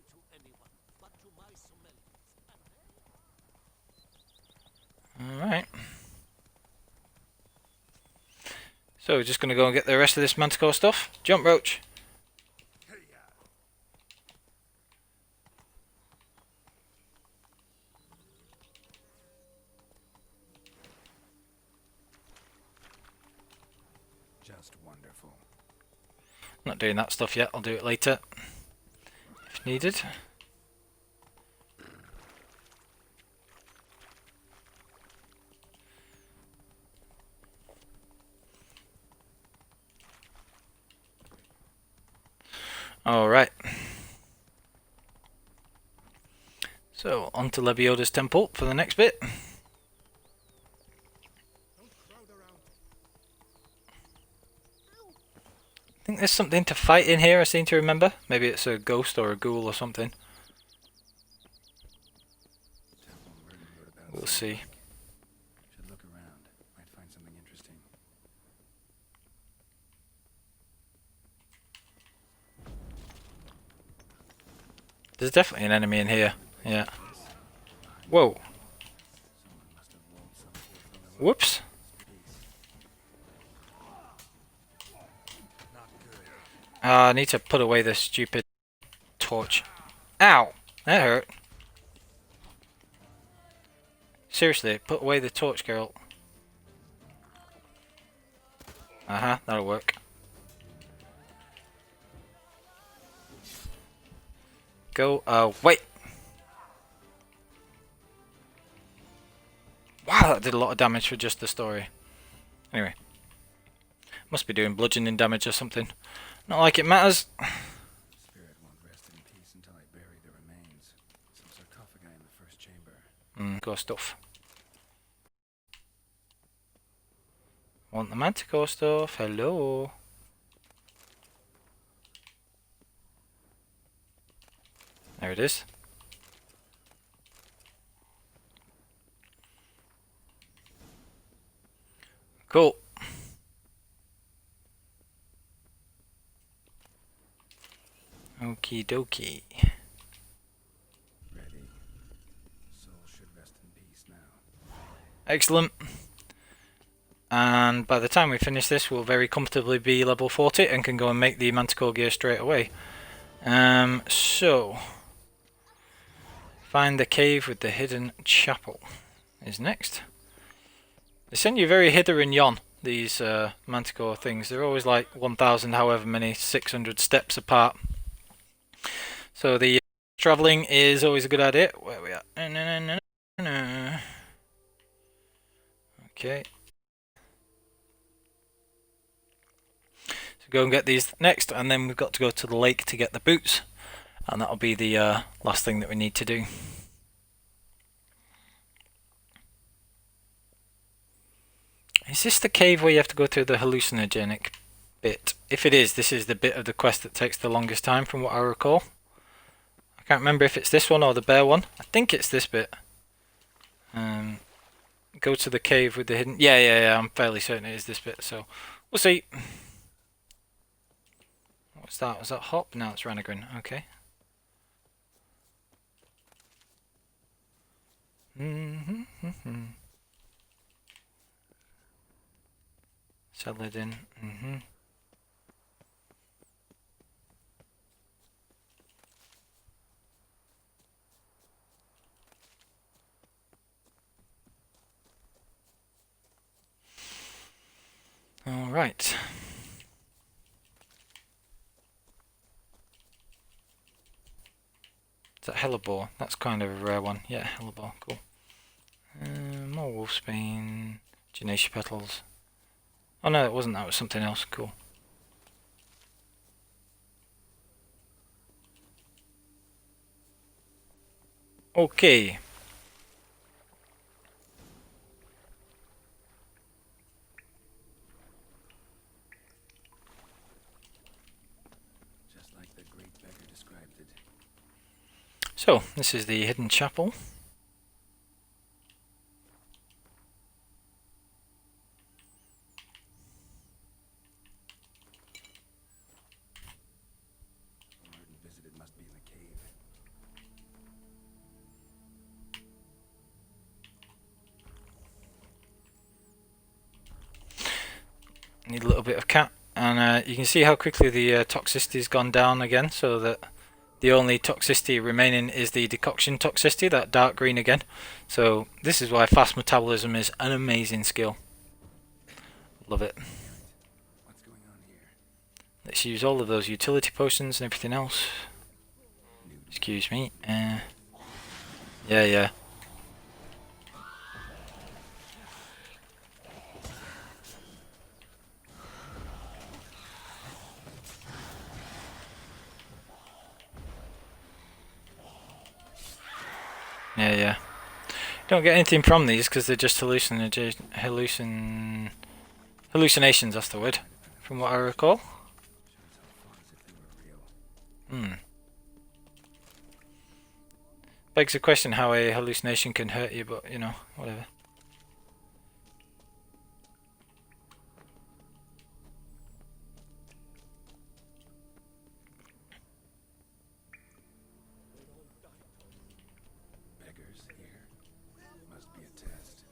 [SPEAKER 1] Alright. So we're just gonna go and get the rest of this Manticore stuff. Jump, Roach.
[SPEAKER 2] Just wonderful.
[SPEAKER 1] Not doing that stuff yet, I'll do it later. If needed. Alright. So, on to Levios Temple for the next bit. I think there's something to fight in here, I seem to remember. Maybe it's a ghost or a ghoul or something. We'll see.
[SPEAKER 2] Should look around. Might find something interesting.
[SPEAKER 1] There's definitely an enemy in here. Yeah. Whoa. Whoops. I need to put away this stupid torch. Ow! That hurt. Seriously, put away the torch, girl. Uh-huh, that'll work. Go wait! Wow, that did a lot of damage for just the story. Anyway. Must be doing bludgeoning damage or something. Not like it matters.
[SPEAKER 2] Spirit won't rest in peace until I bury the remains. Some sarcophagi in the first chamber.
[SPEAKER 1] Go stuff. Want the Manticore stuff? Hello. There it is. Cool. Okie dokie.
[SPEAKER 2] Ready. Soul should rest in peace now.
[SPEAKER 1] Excellent. And by the time we finish this, we'll very comfortably be level 40 and can go and make the Manticore Gear straight away. So find the cave with the hidden chapel is next. They send you very hither and yon, these Manticore things. They're always like 1,000 however many 600 steps apart. So the travelling is always a good idea. Where are we at? Okay. So go and get these next, and then we've got to go to the lake to get the boots. And that'll be the last thing that we need to do. Is this the cave where you have to go through the hallucinogenic bit? If it is, this is the bit of the quest that takes the longest time from what I recall. I can't remember if it's this one or the bear one. I think it's this bit. Go to the cave with the hidden... Yeah, I'm fairly certain it is this bit, so we'll see. What's that? Was that Hop? No, it's Ranagrin. Okay. Saladin. All right. Is that Hellebore? That's kind of a rare one. Yeah, Hellebore. Cool. More Wolfsbane. Genacia Petals. Oh no, it wasn't. That was something else. Cool. Okay. So, this is the hidden chapel.
[SPEAKER 2] Warden visited must be in the cave.
[SPEAKER 1] Need a little bit of cat, and you can see how quickly the toxicity's gone down again, so that the only toxicity remaining is the decoction toxicity, that dark green again. So this is why fast metabolism is an amazing skill. Love it.
[SPEAKER 2] What's going on here?
[SPEAKER 1] Let's use all of those utility potions and everything else. Excuse me. Yeah. Yeah. Don't get anything from these because they're just hallucinations, that's the word, from what I recall. Begs the question how a hallucination can hurt you, but you know, whatever.
[SPEAKER 2] Beggars here? Must be a test.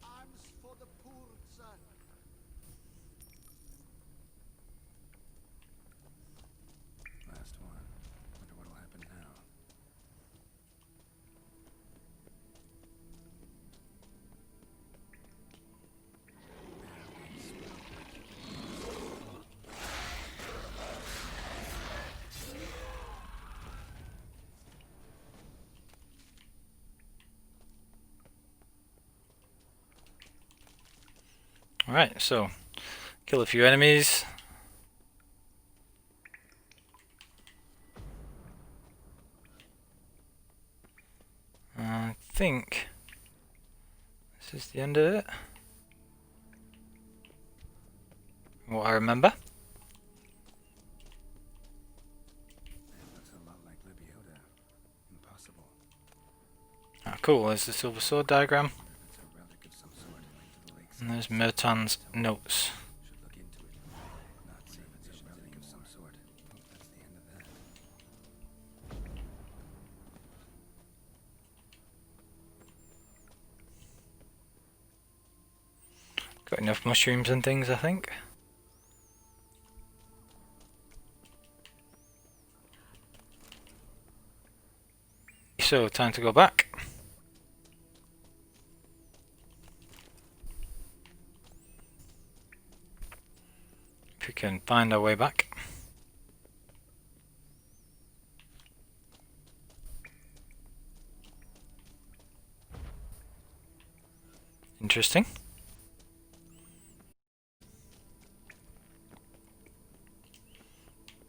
[SPEAKER 3] Arms for the poor, son.
[SPEAKER 2] Last one. Wonder what'll happen now.
[SPEAKER 1] Alright, so kill a few enemies. I think this is the end of it. What I remember.
[SPEAKER 2] That looks a lot like Levios. Impossible.
[SPEAKER 1] Ah, cool, there's the silver sword diagram.
[SPEAKER 2] It's a relic of some sort linked to the lakes.
[SPEAKER 1] And there's Mertan's notes.
[SPEAKER 2] Should look into it. Not see if it's a relic of some sort. Oh, that's the end of that.
[SPEAKER 1] Got enough mushrooms and things, I think. So, time to go back. If we can find our way back. Interesting.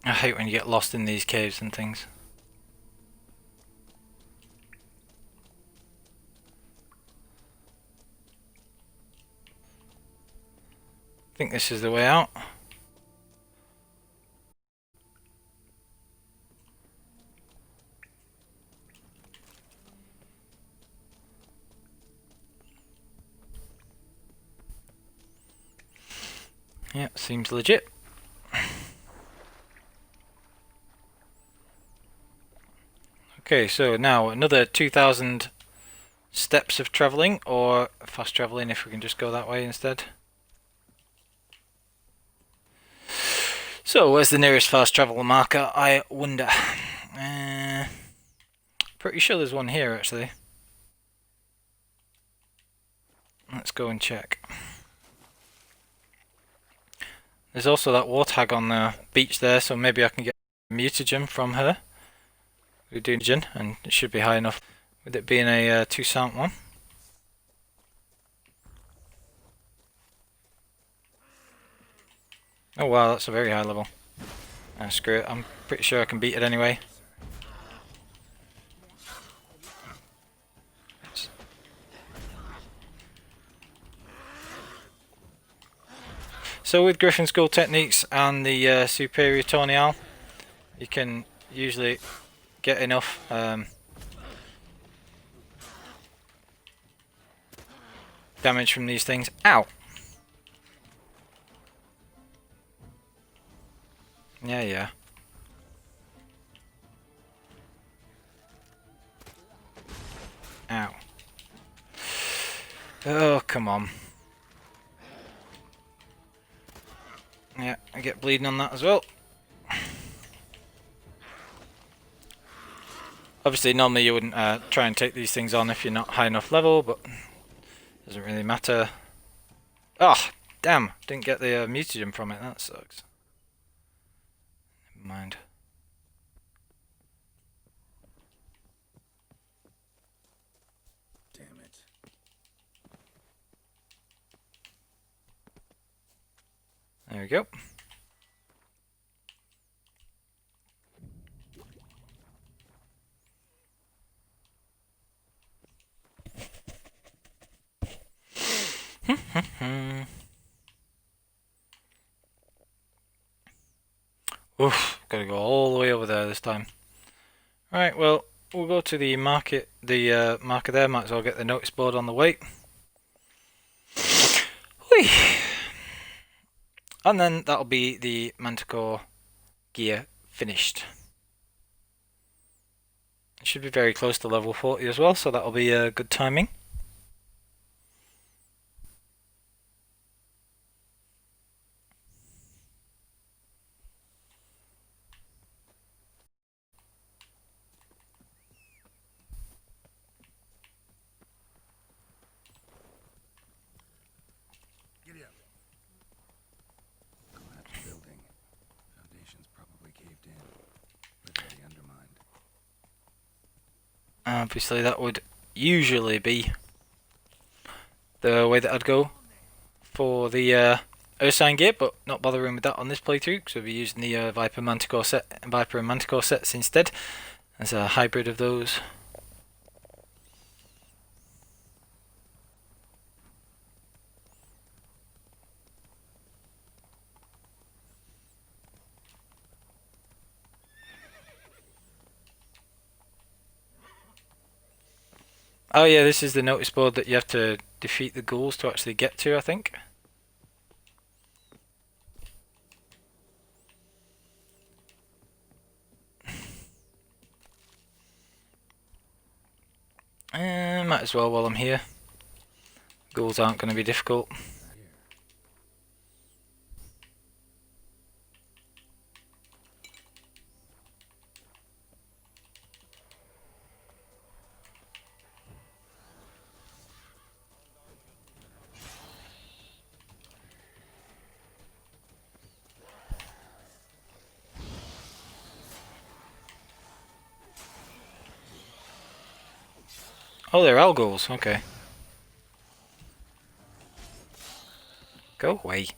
[SPEAKER 1] I hate when you get lost in these caves and things. I think this is the way out. Yeah, seems legit. Okay, so now another 2,000 steps of travelling, or fast travelling if we can just go that way instead. So, where's the nearest fast travel marker, I wonder? Pretty sure there's one here, actually. Let's go and check. There's also that warthog on the beach there, so maybe I can get a mutagen from her. We do mutagen, and it should be high enough with it being a 2-sound one. Oh wow, that's a very high level. Screw it, I'm pretty sure I can beat it anyway. So with Griffin's Gold techniques and the superior Tornial, you can usually get enough damage from these things. Ow! Yeah, yeah. Ow. Oh, come on. Yeah, I get bleeding on that as well. Obviously, normally you wouldn't try and take these things on if you're not high enough level, but doesn't really matter. Oh, damn! Didn't get the mutagen from it. That sucks. Never mind.
[SPEAKER 2] Damn it.
[SPEAKER 1] There we go. Oof, gotta go all the way over there this time. Right, well, we'll go to the market, the marker there. Might as well get the notice board on the way. Whee! And then that'll be the Manticore Gear finished. It should be very close to level 40 as well, so that'll be good timing.
[SPEAKER 2] Giddy up. Collapsed building. Foundations probably caved in. Literally undermined.
[SPEAKER 1] Obviously, that would usually be the way that I'd go for the Ursine gear, but not bothering with that on this playthrough because we'll be using the Viper and Manticore sets instead as a hybrid of those. Oh yeah, this is the notice board that you have to defeat the ghouls to actually get to, I think. Might as well while I'm here. Ghouls aren't going to be difficult. Oh, they're all ghouls, okay. Go away.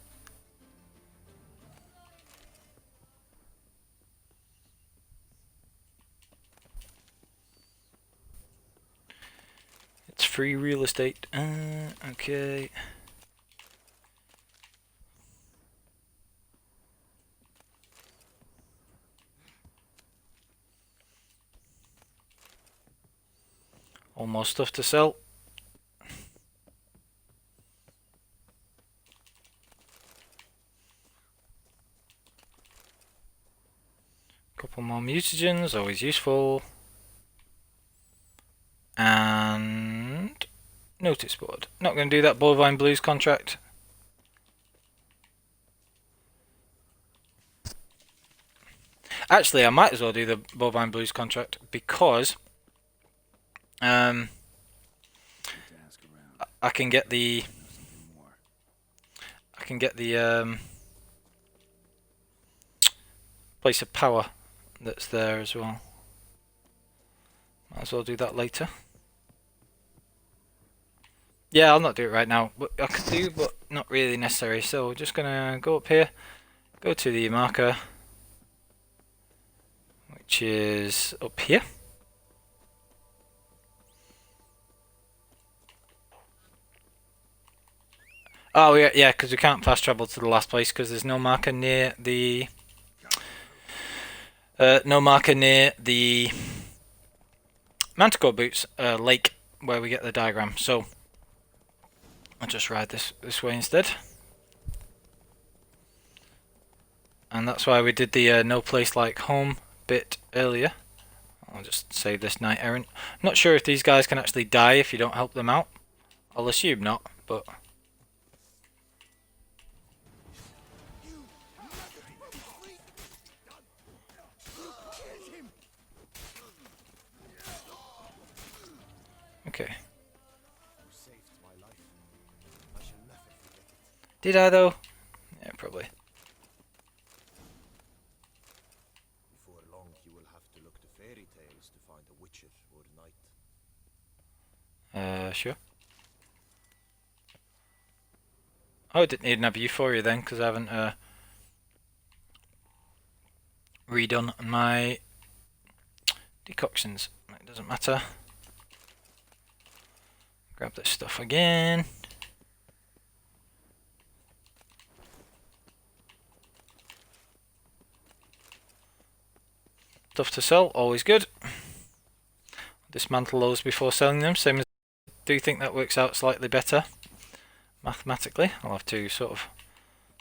[SPEAKER 1] It's free real estate. Okay. Almost stuff to sell. Couple more mutagens, always useful. And notice board. Not going to do that Bovine Blues contract. Actually, I might as well do the Bovine Blues contract because I can get the place of power that's there as well. Might as well do that later. Yeah, I'll not do it right now, but I could do, but not really necessary. So we're just gonna go up here, go to the marker, which is up here. Oh yeah, because we can't fast travel to the last place because there's no marker near the Manticore Boots lake where we get the diagram. So I'll just ride this way instead. And that's why we did the no place like home bit earlier. I'll just save this knight errant. Not sure if these guys can actually die if you don't help them out. I'll assume not, but... Okay. Did I though? Yeah, probably.
[SPEAKER 2] Before long, you will have to look to fairy tales to find a witcher or knight.
[SPEAKER 1] Sure. Oh, I didn't need an euphoria then, because I haven't redone my decoctions. It doesn't matter. Grab this stuff again. Stuff to sell, always good. Dismantle those before selling them. Same as I do think that works out slightly better mathematically. I'll have to sort of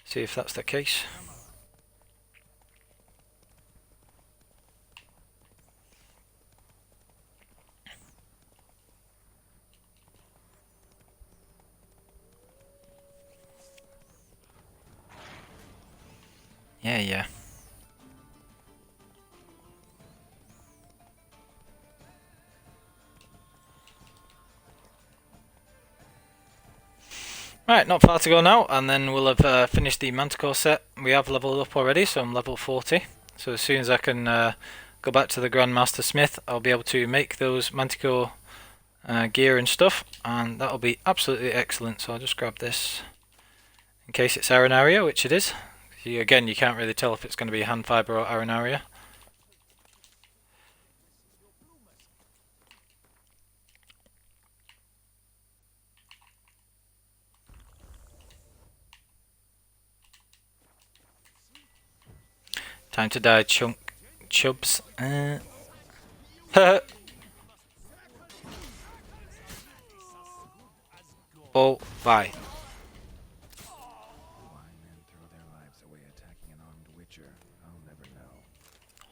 [SPEAKER 1] see if that's the case. Yeah. Right, not far to go now, and then we'll have finished the Manticore set. We have leveled up already, so I'm level 40. So as soon as I can go back to the Grandmaster Smith, I'll be able to make those Manticore gear and stuff, and that'll be absolutely excellent. So I'll just grab this in case it's Arenaria, which it is. Again, you can't really tell if it's going to be hand fiber or Arenaria. Time to die, chubs. Oh, bye.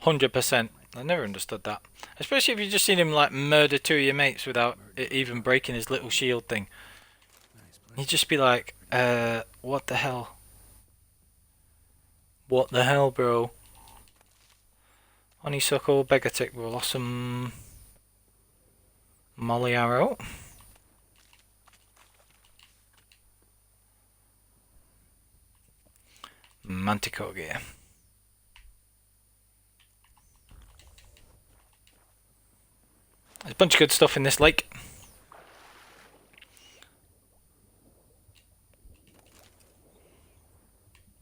[SPEAKER 1] 100%. I never understood that. Especially if you just seen him like murder two of your mates without it even breaking his little shield thing. You'd just be like, what the hell? What the hell, bro? Honeysuckle, Begatic Blossom, Molly Arrow. Manticore Gear. There's a bunch of good stuff in this lake.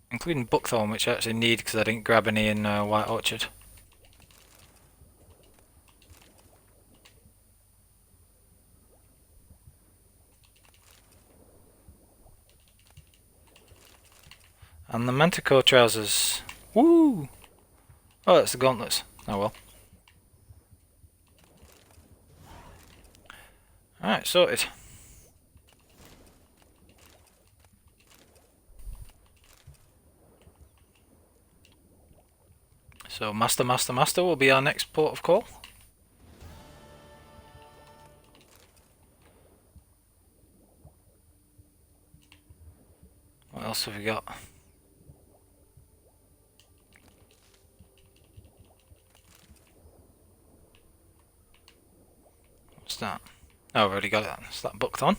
[SPEAKER 1] Including Buckthorn, which I actually need because I didn't grab any in White Orchard. And the Manticore trousers. Woo! Oh, that's the gauntlets. Oh well. Alright, sorted. So Master will be our next port of call. What else have we got? What's that? Oh, I've already got it. It's that Buckthorn.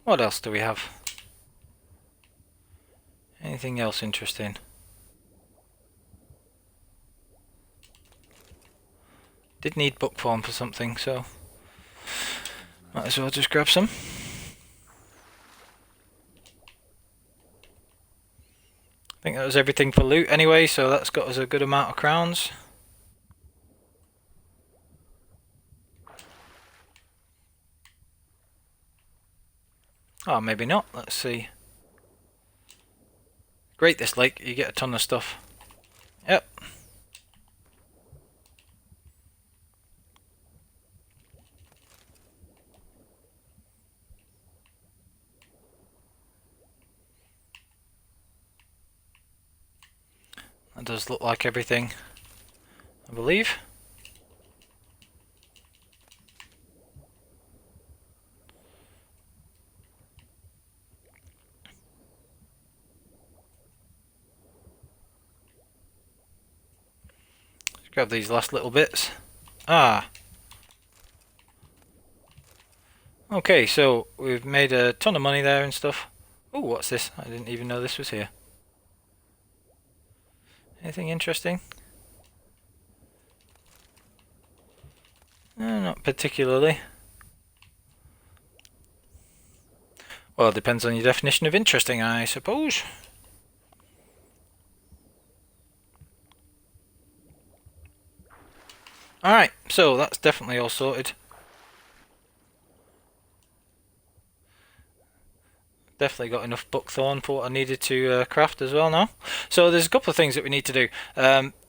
[SPEAKER 1] What else do we have? Anything else interesting? Did need Buckthorn for something, so might as well just grab some. think that was everything for loot anyway, so that's got us a good amount of crowns. Oh, maybe not. Let's see. Great, this lake. You get a ton of stuff. Yep. That does look like everything, I believe. Let's grab these last little bits. Ah. Okay, so we've made a ton of money there and stuff. Oh, what's this? I didn't even know this was here. Anything interesting? Not particularly. Well, it depends on your definition of interesting, I suppose. Alright, so that's definitely all sorted. Definitely got enough buckthorn for what I needed to craft as well now. So there's a couple of things that we need to do.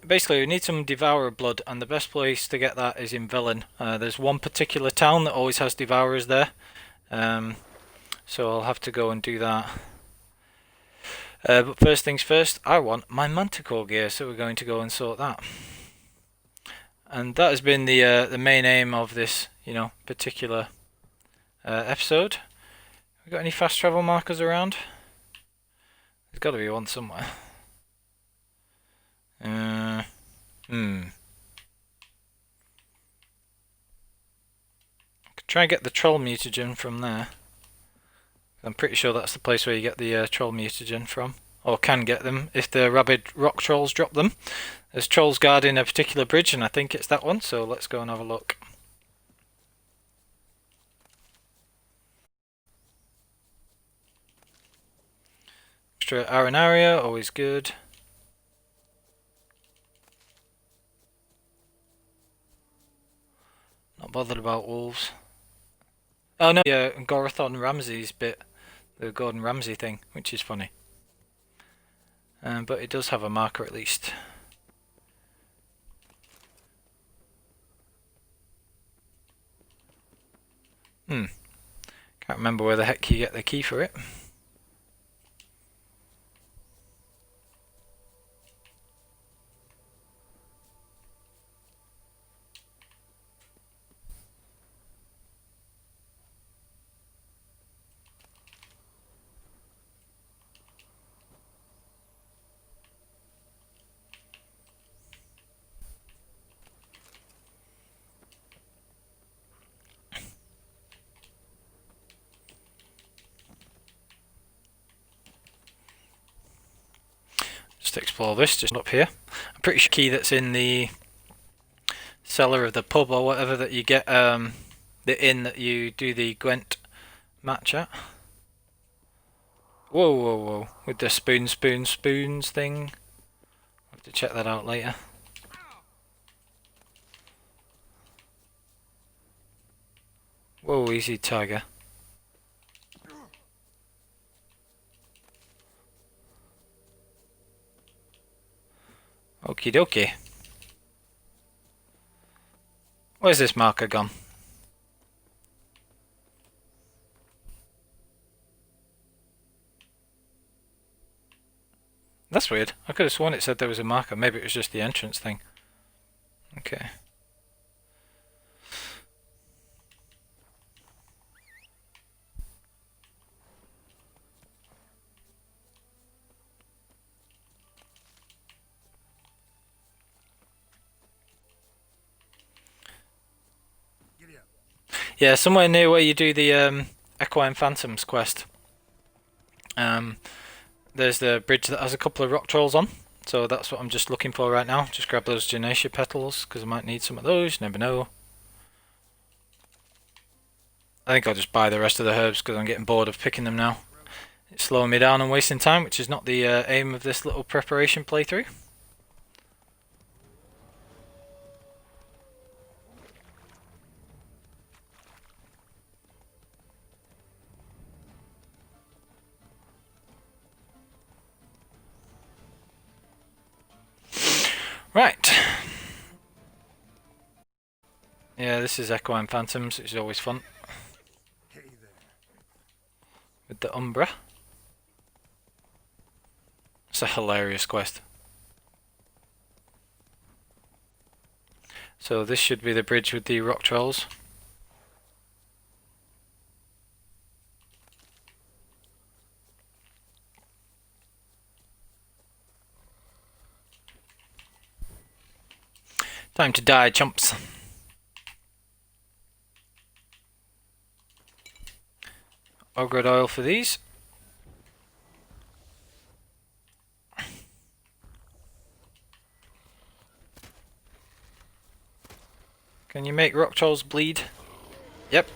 [SPEAKER 1] Basically, we need some Devourer blood, and the best place to get that is in Velen. There's one particular town that always has Devourers there. So I'll have to go and do that. But first things first, I want my Manticore Gear, so we're going to go and sort that. And that has been the main aim of this, particular episode. We got any fast travel markers around? There's got to be one somewhere. Could try and get the troll mutagen from there. I'm pretty sure that's the place where you get the troll mutagen from, or can get them if the rabid rock trolls drop them. There's trolls guarding a particular bridge, and I think it's that one. So let's go and have a look. Extra Arenaria, always good. Not bothered about wolves. Oh no, yeah, Gorathon Ramsey's bit, the Gordon Ramsay thing, which is funny. But it does have a marker at least. Can't remember where the heck you get the key for it. Just explore this, just up here. I'm pretty sure key that's in the cellar of the pub or whatever that you get, the inn that you do the Gwent match at. Whoa, whoa, whoa. With the spoons thing. I'll have to check that out later. Whoa, easy tiger. Okie dokie. Where's this marker gone? That's weird. I could have sworn it said there was a marker. Maybe it was just the entrance thing. Okay. Yeah, somewhere near where you do the Equine Phantoms quest. There's the bridge that has a couple of rock trolls on. So that's what I'm just looking for right now. Just grab those Genacia petals, because I might need some of those, you never know. I think I'll just buy the rest of the herbs, because I'm getting bored of picking them now. It's slowing me down and wasting time, which is not the aim of this little preparation playthrough. Right. Yeah, this is Echoing Phantoms, which is always fun.
[SPEAKER 2] Hey there.
[SPEAKER 1] With the Umbra. It's a hilarious quest. So this should be the bridge with the rock trolls. Time to die, chumps. Ogred oil for these. Can you make rock trolls bleed? Yep.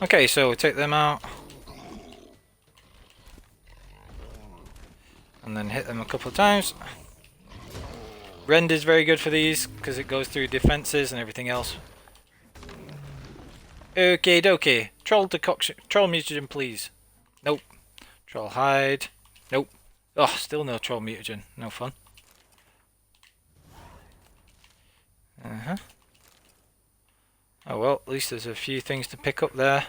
[SPEAKER 1] Okay, so we take them out. And then hit them a couple of times. Rend is very good for these because it goes through defenses and everything else. Okay, dokie. Troll decoction. Troll mutagen, please. Nope. Troll hide. Nope. Oh, still no troll mutagen. No fun. Oh well, at least there's a few things to pick up there.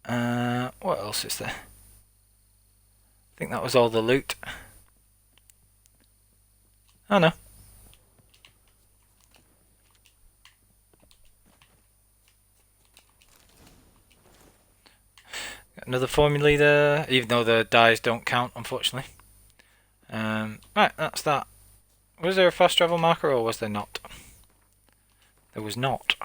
[SPEAKER 1] What else is there? I think that was all the loot. Oh no. Got another formulae there, even though the dyes don't count, unfortunately. Right, that's that. Was there a fast travel marker or was there not? There was not.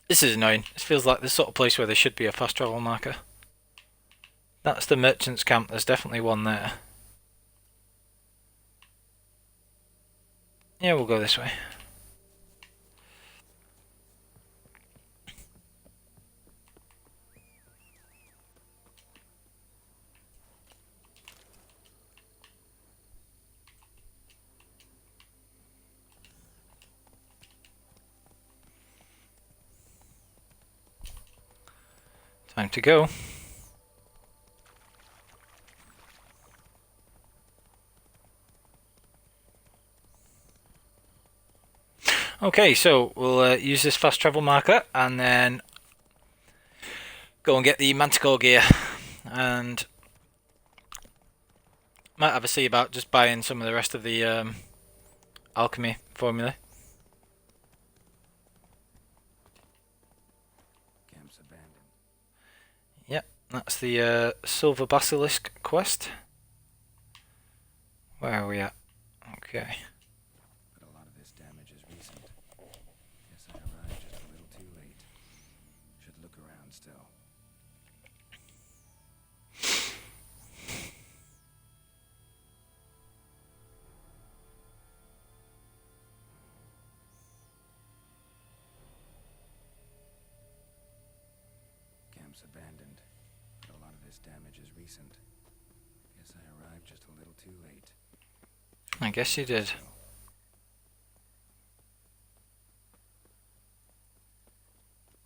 [SPEAKER 1] This is annoying. This feels like the sort of place where there should be a fast travel marker. That's the merchant's camp. There's definitely one there. Yeah, we'll go this way. Time to go. Okay, so we'll use this fast travel marker and then go and get the Manticore Gear, and might have a see about just buying some of the rest of the alchemy formula.
[SPEAKER 2] Camp's abandoned.
[SPEAKER 1] Yep, that's the Silver Basilisk quest. Where are we at? Okay.
[SPEAKER 2] But a lot of this damage is recent. Guess I arrived just a little too late. Should look around still. Camp's abandoned. But a lot of this damage is recent. Guess I arrived just a little too late.
[SPEAKER 1] I guess you did.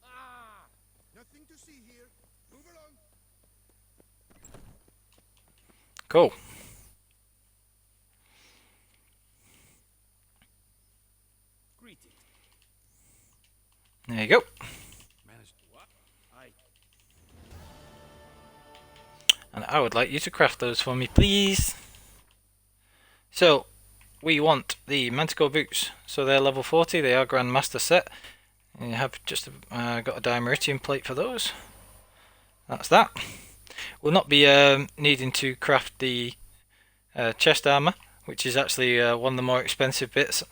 [SPEAKER 3] Ah! Nothing to see here. Move along.
[SPEAKER 1] Cool.
[SPEAKER 2] Greeting.
[SPEAKER 1] There you go.
[SPEAKER 2] Managed to what?
[SPEAKER 1] And I would like you to craft those for me, please. So, we want the Manticore Boots. So they're level 40, they are Grandmaster set. And you have just got a Dimeritium plate for those. That's that. We'll not be needing to craft the chest armor, which is actually one of the more expensive bits.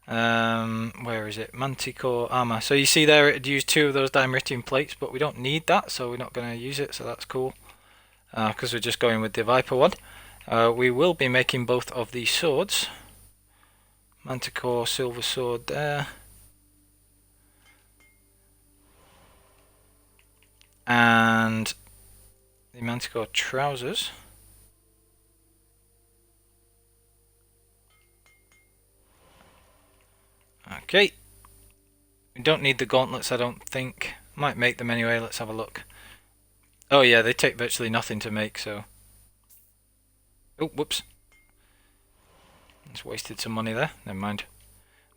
[SPEAKER 1] Where is it? Manticore armor. So you see there it used 2 of those Dimeritium plates, but we don't need that, so we're not going to use it, so that's cool. Because we're just going with the Viper one. We will be making both of these swords, Manticore silver sword there. And the Manticore trousers. Okay. We don't need the gauntlets, I don't think. Might make them anyway, let's have a look. Oh yeah, they take virtually nothing to make, so... Oh, whoops. Just wasted some money there, never mind.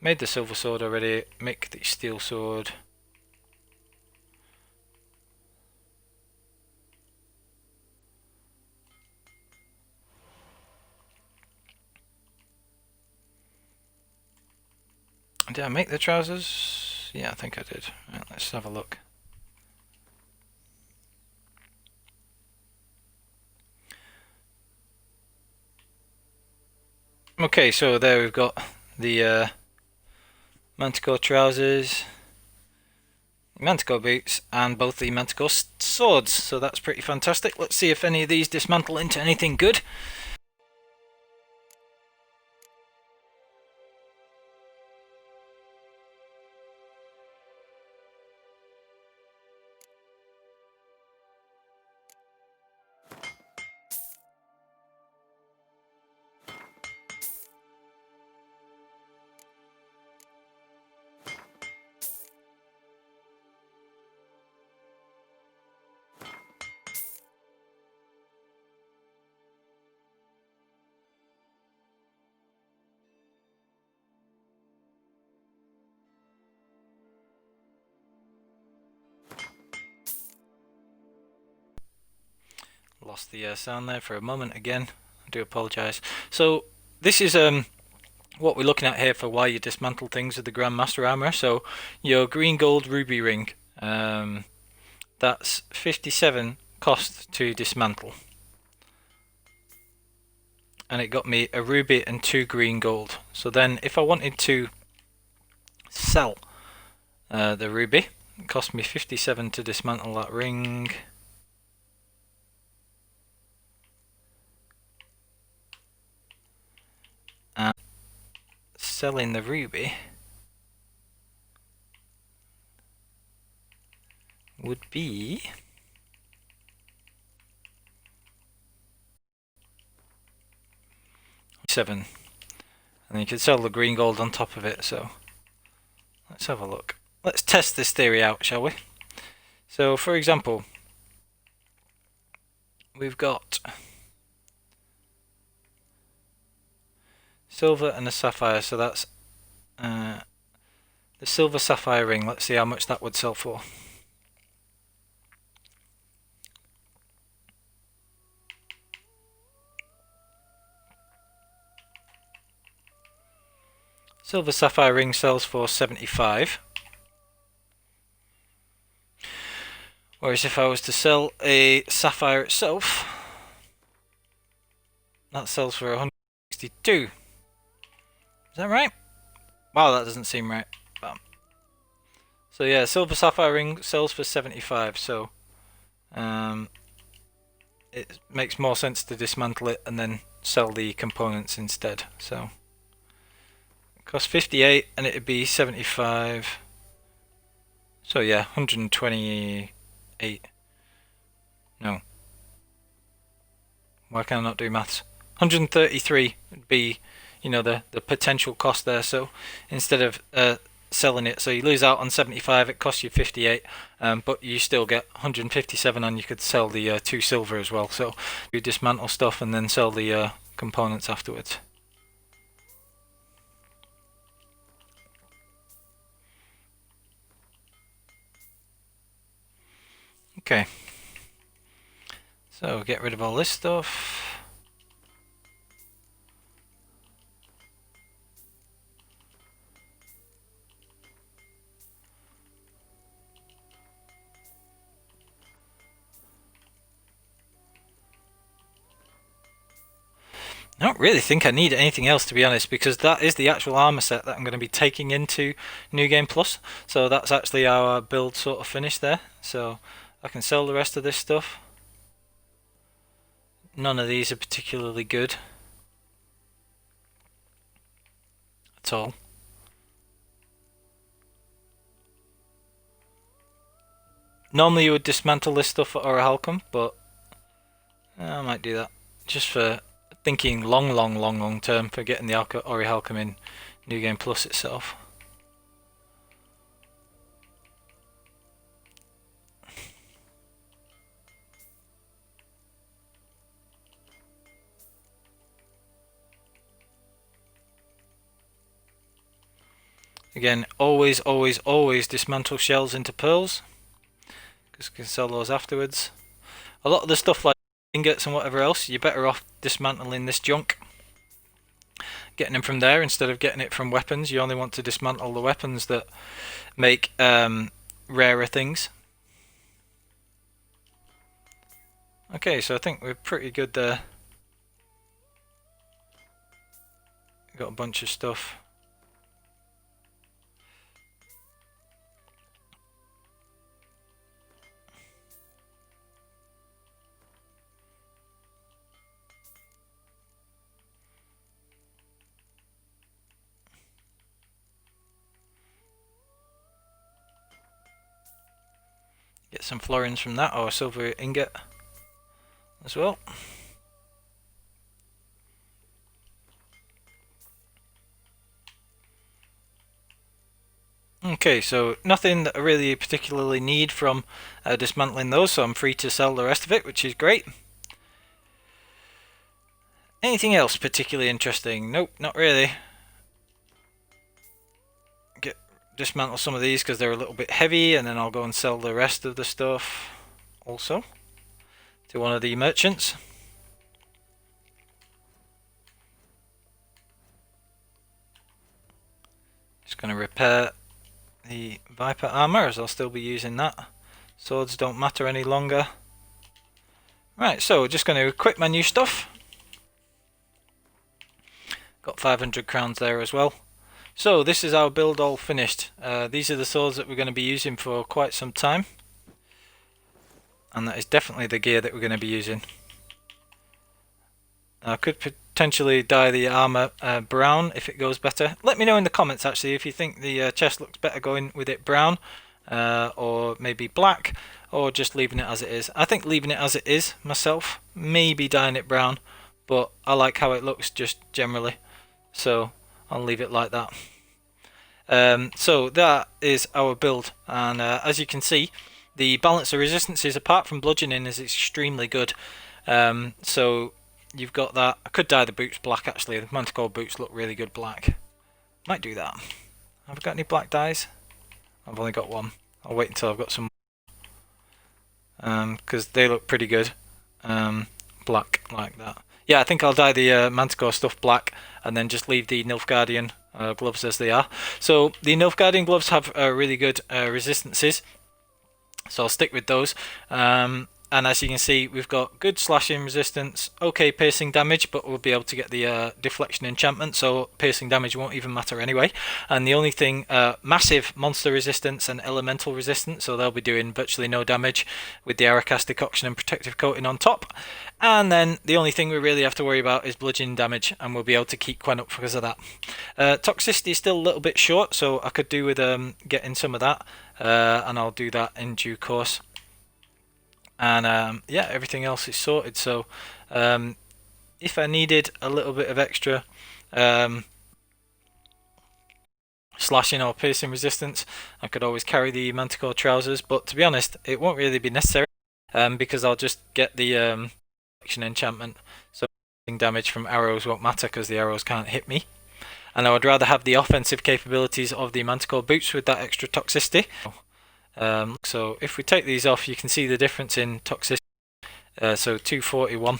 [SPEAKER 1] Made the silver sword already, make the steel sword. Did I make the trousers? Yeah, I think I did. Right, let's have a look. Okay, so there we've got the Manticore trousers, Manticore boots, and both the Manticore swords. So that's pretty fantastic. Let's see if any of these dismantle into anything good. Lost the sound there for a moment again. I do apologise. So this is what we're looking at here for why you dismantle things with the Grandmaster armor. So your green gold ruby ring, that's 57 cost to dismantle, and it got me a ruby and 2 green gold. So then if I wanted to sell the ruby, it cost me 57 to dismantle that ring. And selling the ruby would be $7, and then you could sell the green gold on top of it. So let's have a look. Let's test this theory out, shall we? So for example, we've got silver and a sapphire, so that's the silver sapphire ring. Let's see how much that would sell for. Silver sapphire ring sells for 75. Whereas if I was to sell a sapphire itself, that sells for 162. Is that right? Wow, that doesn't seem right. So yeah, silver sapphire ring sells for 75. So it makes more sense to dismantle it and then sell the components instead. So it costs 58 and it'd be 75. So yeah, 128. No. Why can I not do maths? 133 would be, you know, the potential cost there. So instead of selling it, so you lose out on 75, it costs you 58, but you still get 157, and you could sell the 2 silver as well. So you dismantle stuff and then sell the components afterwards. Okay, so get rid of all this stuff. I don't really think I need anything else, to be honest, because that is the actual armor set that I'm going to be taking into New Game Plus. So that's actually our build sort of finished there. So I can sell the rest of this stuff. None of these are particularly good at all. Normally you would dismantle this stuff for Orichalcum, but I might do that. Just for thinking long term for getting the Orichalcum in New Game Plus itself. Again, always dismantle shells into pearls, because you can sell those afterwards. A lot of the stuff like ingots and whatever else, you're better off dismantling this junk, getting them from there instead of getting it from weapons. You only want to dismantle the weapons that make rarer things. Okay, so I think we're pretty good there. Got a bunch of stuff. Get some florins from that, or a silver ingot as well. Okay, so nothing that I really particularly need from dismantling those, so I'm free to sell the rest of it, which is great. Anything else particularly interesting? Nope, not really. Dismantle some of these because they're a little bit heavy, and then I'll go and sell the rest of the stuff also to one of the merchants. Just going to repair the Viper armor, as I'll still be using that. Swords don't matter any longer. Right, so we're just going to equip my new stuff. Got 500 crowns there as well. So this is our build all finished. These are the swords that we're going to be using for quite some time. And that is definitely the gear that we're going to be using. I could potentially dye the armor brown if it goes better. Let me know in the comments actually if you think the chest looks better going with it brown, or maybe black, or just leaving it as it is. I think leaving it as it is myself, maybe dyeing it brown, but I like how it looks just generally, so I'll leave it like that. So that is our build, and as you can see, the balance of resistances apart from bludgeoning is extremely good. So you've got that. I could dye the boots black actually. The Manticore boots look really good black. Might do that. Have I got any black dyes? I've only got one. I'll wait until I've got some, because they look pretty good. Black like that. Yeah, I think I'll dye the Manticore stuff black and then just leave the Nilfgaardian gloves as they are. So the Nilfgaardian gloves have really good resistances, so I'll stick with those. And as you can see, we've got good slashing resistance, okay piercing damage, but we'll be able to get the deflection enchantment, so piercing damage won't even matter anyway. And the only thing, massive monster resistance and elemental resistance, so they'll be doing virtually no damage with the Aracast decoction and protective coating on top. And then the only thing we really have to worry about is bludgeoning damage, and we'll be able to keep Quen up because of that. Toxicity is still a little bit short, so I could do with getting some of that, and I'll do that in due course. And yeah, everything else is sorted. So if I needed a little bit of extra slashing or piercing resistance, I could always carry the Manticore trousers, but to be honest, it won't really be necessary, because I'll just get the action enchantment, so damage from arrows won't matter because the arrows can't hit me. And I would rather have the offensive capabilities of the Manticore boots with that extra toxicity. So if we take these off, you can see the difference in toxicity. So 241,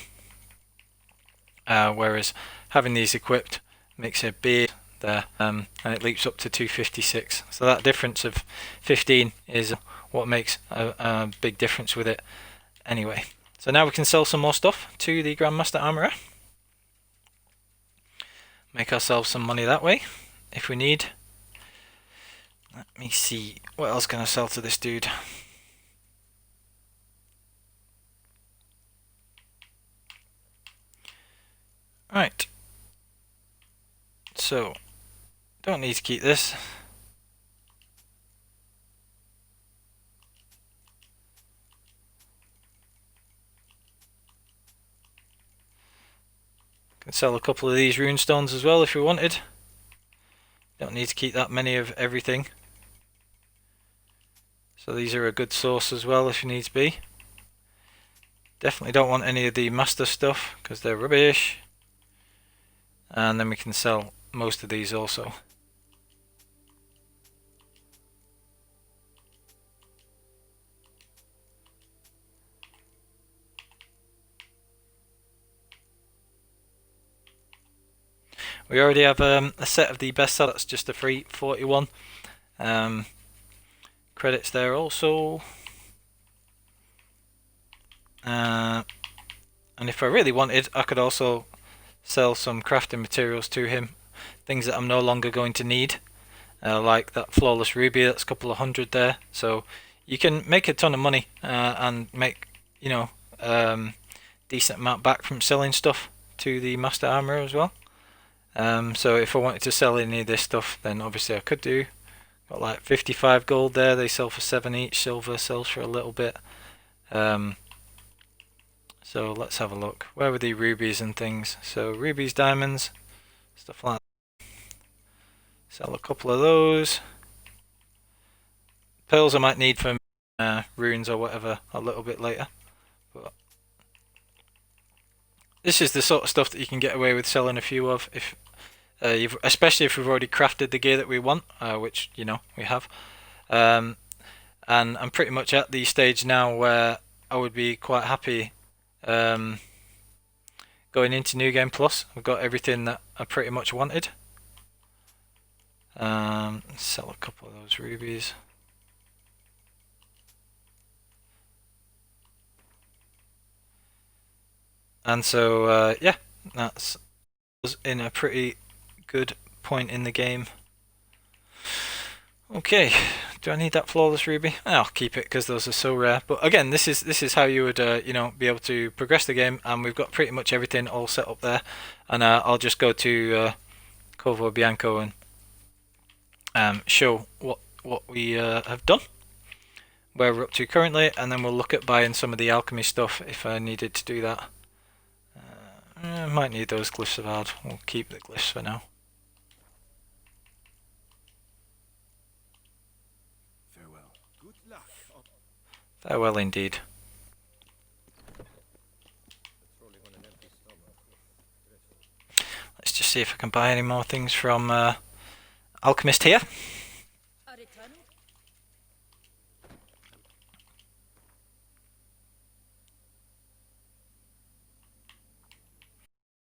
[SPEAKER 1] whereas having these equipped makes a big there, and it leaps up to 256. So that difference of 15 is what makes a big difference with it. Anyway, so now we can sell some more stuff to the Grandmaster Armourer. Make ourselves some money that way if we need. Let me see, what else can I sell to this dude? Right. So, Don't need to keep this. Can sell a couple of these rune stones as well if we wanted. Don't need to keep that many of everything. So these are a good source as well if needs be. Definitely don't want any of the master stuff because they're rubbish. And then we can sell most of these also. We already have a set of the best that's just a free 41. Credits there also. And if I really wanted, I could also sell some crafting materials to him. Things that I'm no longer going to need. Like that flawless ruby, that's a couple of hundred there. So you can make a ton of money and make, you know, decent amount back from selling stuff to the master armor as well. So if I wanted to sell any of this stuff, then obviously I could do. Got like 55 gold there. They sell for 7 each. Silver sells for a little bit. So let's have a look. Where were the rubies and things? So rubies, diamonds, stuff like that. Sell a couple of those. Pearls I might need for runes or whatever a little bit later. But this is the sort of stuff that you can get away with selling a few of, if especially if we've already crafted the gear that we want, which you know we have. And I'm pretty much at the stage now where I would be quite happy going into New Game Plus. I've got everything that I pretty much wanted. Sell a couple of those rubies. And so yeah, that's in a pretty good point in the game. Okay, do I need that flawless ruby? I'll keep it because those are so rare. But again, this is how you would you know, be able to progress the game, and we've got pretty much everything all set up there. And I'll just go to Corvo Bianco and show what we have done, where we're up to currently, and then we'll look at buying some of the alchemy stuff if I needed to do that. I might need those glyphs of hard. We'll keep the glyphs for now.
[SPEAKER 2] Farewell.
[SPEAKER 3] Good luck.
[SPEAKER 1] Farewell indeed. Let's just see if I can buy any more things from Alchemist here.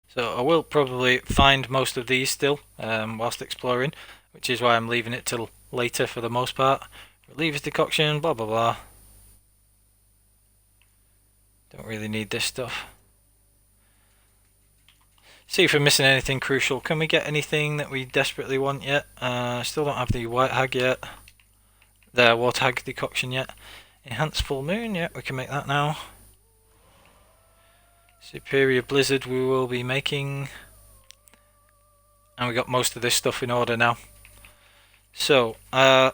[SPEAKER 1] So I will probably find most of these still whilst exploring, which is why I'm leaving it till later for the most part. Levios decoction, blah blah blah. Don't really need this stuff. See if we're missing anything crucial. Can we get anything that we desperately want yet? Still don't have the white hag yet. The water hag decoction yet. Enhanced full moon, yeah, we can make that now. Superior blizzard we will be making. And we got most of this stuff in order now. So, I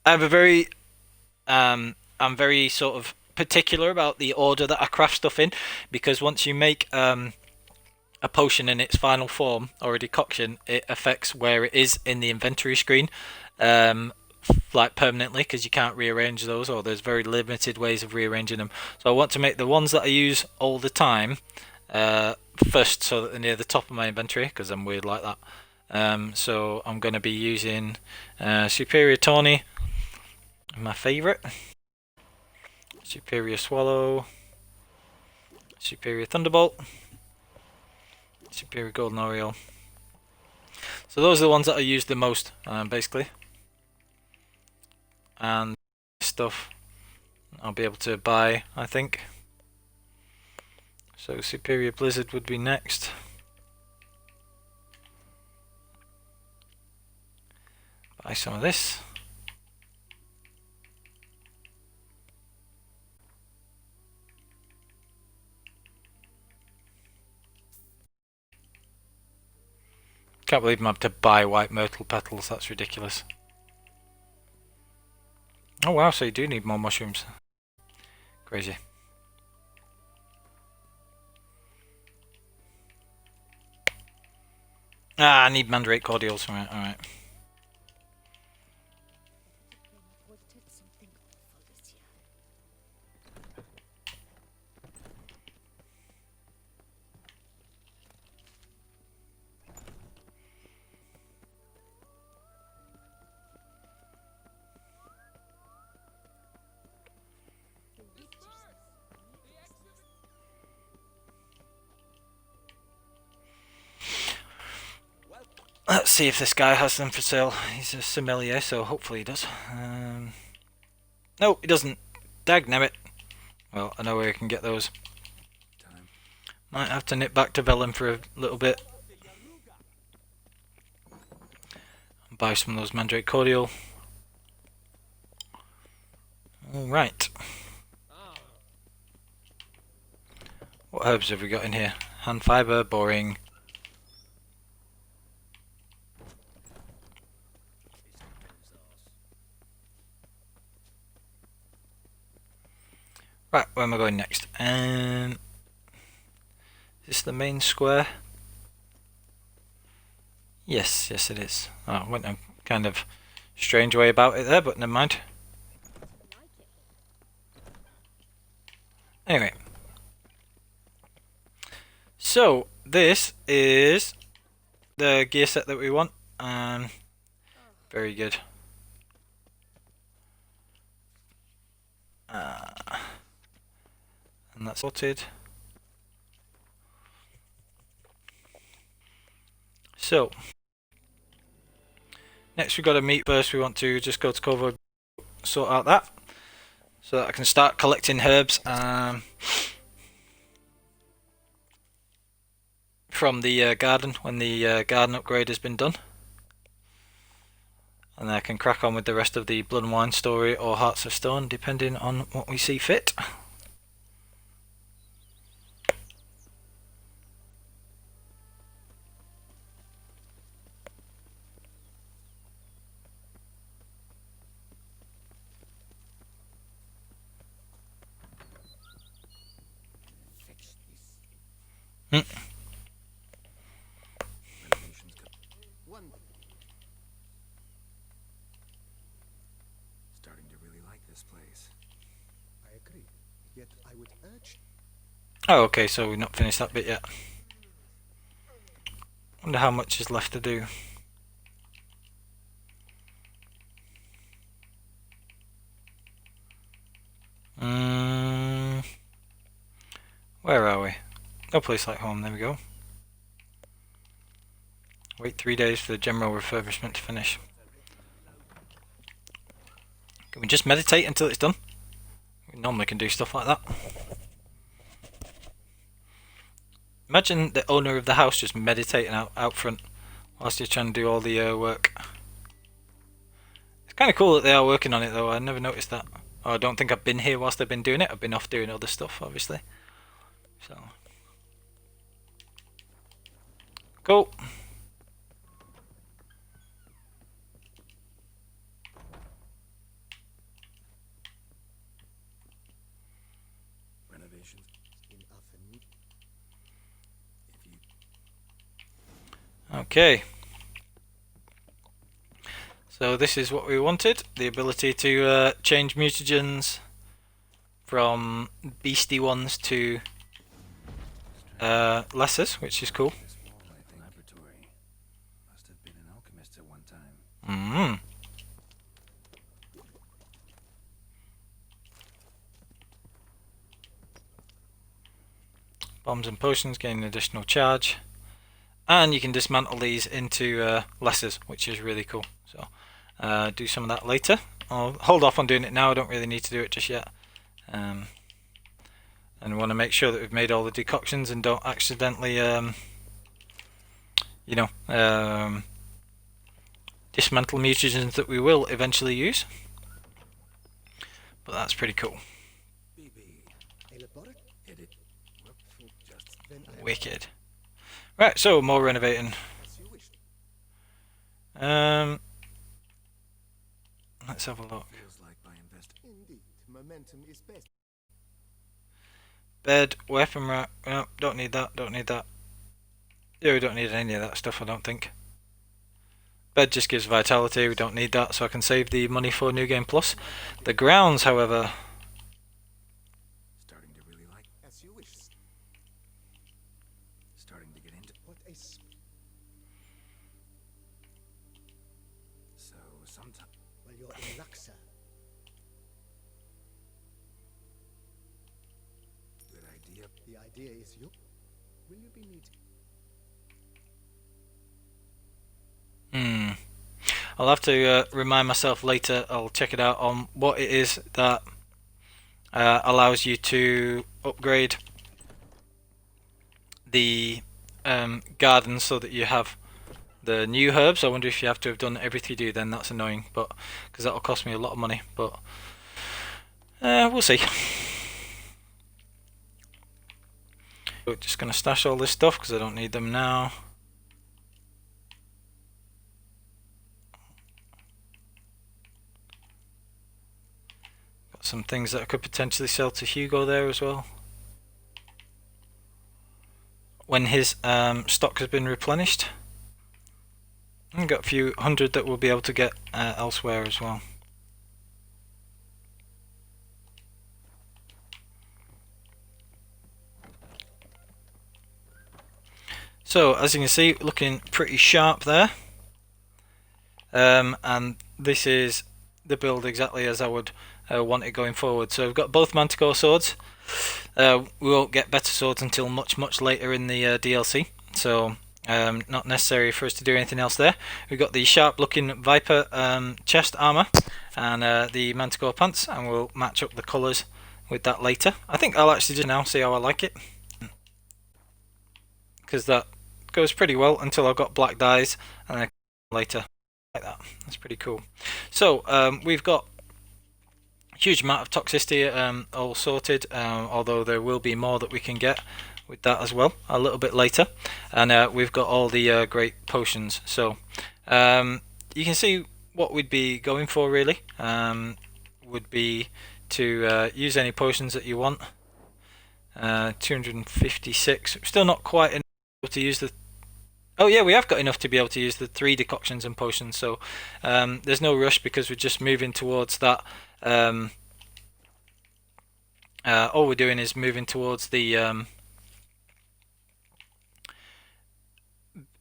[SPEAKER 1] have a very I'm very sort of particular about the order that I craft stuff in, because once you make a potion in its final form or a decoction, it affects where it is in the inventory screen, like permanently, because you can't rearrange those, or there's very limited ways of rearranging them. So I want to make the ones that I use all the time first, so that they're near the top of my inventory, because I'm weird like that. So I'm going to be using Superior Tawny, my favourite, Superior Swallow, Superior Thunderbolt, Superior Golden Oriole. So those are the ones that I use the most, basically. And stuff I'll be able to buy, I think. So Superior Blizzard would be next. Buy some of this. Can't believe I'm have to buy white myrtle petals, that's ridiculous. Oh wow, so you do need more mushrooms. Crazy. Ah, I need mandrake cordials. Alright. Let's see if this guy has them for sale. He's a sommelier, so hopefully he does. No, he doesn't. Dagnabbit. Well, I know where you can get those. Might have to nip back to Vellum for a little bit. Buy some of those mandrake cordial. Alright. What herbs have we got in here? Hand fibre, boring. Right, where am I going next? Is this the main square? Yes, it is. Oh, I went a kind of strange way about it there, but never mind. Anyway. So, this is the gear set that we want. Very good. And that's sorted. So, next we've got to meet first. We want to just go to Covo, sort out that, so that I can start collecting herbs from the garden when the garden upgrade has been done. And then I can crack on with the rest of the Blood and Wine story or Hearts of Stone, depending on what we see fit.
[SPEAKER 2] Starting to really like this place.
[SPEAKER 3] I agree. Yet I would urge.
[SPEAKER 1] Oh, okay, so we've not finished that bit yet. Wonder how much is left to do. Where are we? No place like home, there we go. Wait 3 days for the general refurbishment to finish. Can we just meditate until it's done? We normally can do stuff like that. Imagine the owner of the house just meditating out front whilst you're trying to do all the work. It's kind of cool that they are working on it though, I never noticed that. Oh, I don't think I've been here whilst they've been doing it, I've been off doing other stuff obviously. So, cool.
[SPEAKER 2] Renovations.
[SPEAKER 1] Okay. So this is what we wanted, the ability to change mutagens from beastie ones to lessers, which is cool.
[SPEAKER 2] This wall, I think. Laboratory. Must have been an alchemist at one time.
[SPEAKER 1] Bombs and potions gain an additional charge. And you can dismantle these into lessers, which is really cool. So do some of that later. I'll hold off on doing it now, I don't really need to do it just yet. And we want to make sure that we've made all the decoctions and don't accidentally, dismantle mutagens that we will eventually use. But that's pretty cool. Wicked. Right, so more renovating. Let's have a look.
[SPEAKER 2] Feels like by investing.
[SPEAKER 3] Indeed, momentum is best.
[SPEAKER 1] Bed, weapon rack. No, don't need that. Don't need that. Yeah, we don't need any of that stuff, I don't think. Bed just gives vitality. We don't need that, so I can save the money for New Game Plus. The grounds, however.
[SPEAKER 2] Starting to really like.
[SPEAKER 3] As you wish.
[SPEAKER 2] Starting to get into.
[SPEAKER 3] What a
[SPEAKER 2] So sometimes.
[SPEAKER 3] well, you're in luck, sir.
[SPEAKER 2] Good idea.
[SPEAKER 3] The idea is you. Will you be needing?
[SPEAKER 1] I'll have to remind myself later. I'll check it out on what it is that allows you to upgrade the gardens so that you have the new herbs. I wonder if you have to have done everything you do, then that's annoying, but because that'll cost me a lot of money, but we'll see. We're just going to stash all this stuff because I don't need them now. Got some things that I could potentially sell to Hugo there as well when his stock has been replenished. And got a few hundred that we'll be able to get elsewhere as well. So as you can see, looking pretty sharp there, and this is the build exactly as I would want it going forward. So we've got both Manticore swords. We won't get better swords until much later in the DLC, so not necessary for us to do anything else there. We've got the sharp looking Viper chest armor and the Manticore pants, and we'll match up the colours with that later. I think I'll actually just now see how I like it, because that goes pretty well until I've got black dyes, and then later like that. That's pretty cool. So we've got a huge amount of toxicity all sorted, although there will be more that we can get with that as well a little bit later, and we've got all the great potions. So you can see what we'd be going for really would be to use any potions that you want. 256, still not quite enough to use the. Oh yeah, we have got enough to be able to use the 3 decoctions and potions, so there's no rush because we're just moving towards that. All we're doing is moving towards the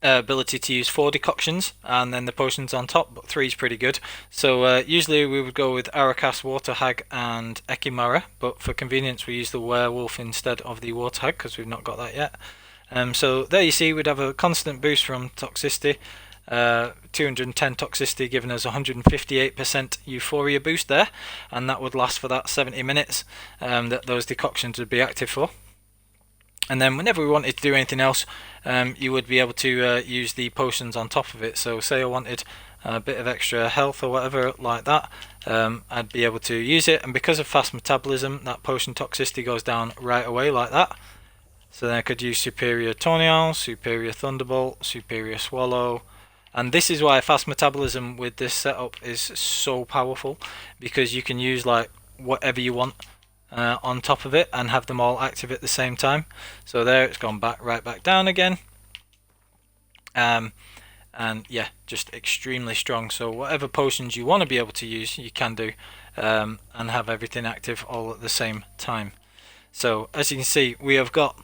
[SPEAKER 1] ability to use 4 decoctions and then the potions on top, but 3 is pretty good. So usually we would go with Arakas, Water Hag and Ekimara, but for convenience we use the Werewolf instead of the Water Hag because we've not got that yet. So there you see we'd have a constant boost from toxicity, 210 toxicity giving us 158% euphoria boost there, and that would last for that 70 minutes that those decoctions would be active for. And then whenever we wanted to do anything else, you would be able to use the potions on top of it. So say I wanted a bit of extra health or whatever like that, I'd be able to use it, and because of fast metabolism that potion toxicity goes down right away like that. So then I could use Superior Tornado, Superior Thunderbolt, Superior Swallow, and this is why fast metabolism with this setup is so powerful, because you can use like whatever you want on top of it and have them all active at the same time. So there it's gone right back down again, and yeah, just extremely strong. So whatever potions you want to be able to use you can do, and have everything active all at the same time. So as you can see, we have got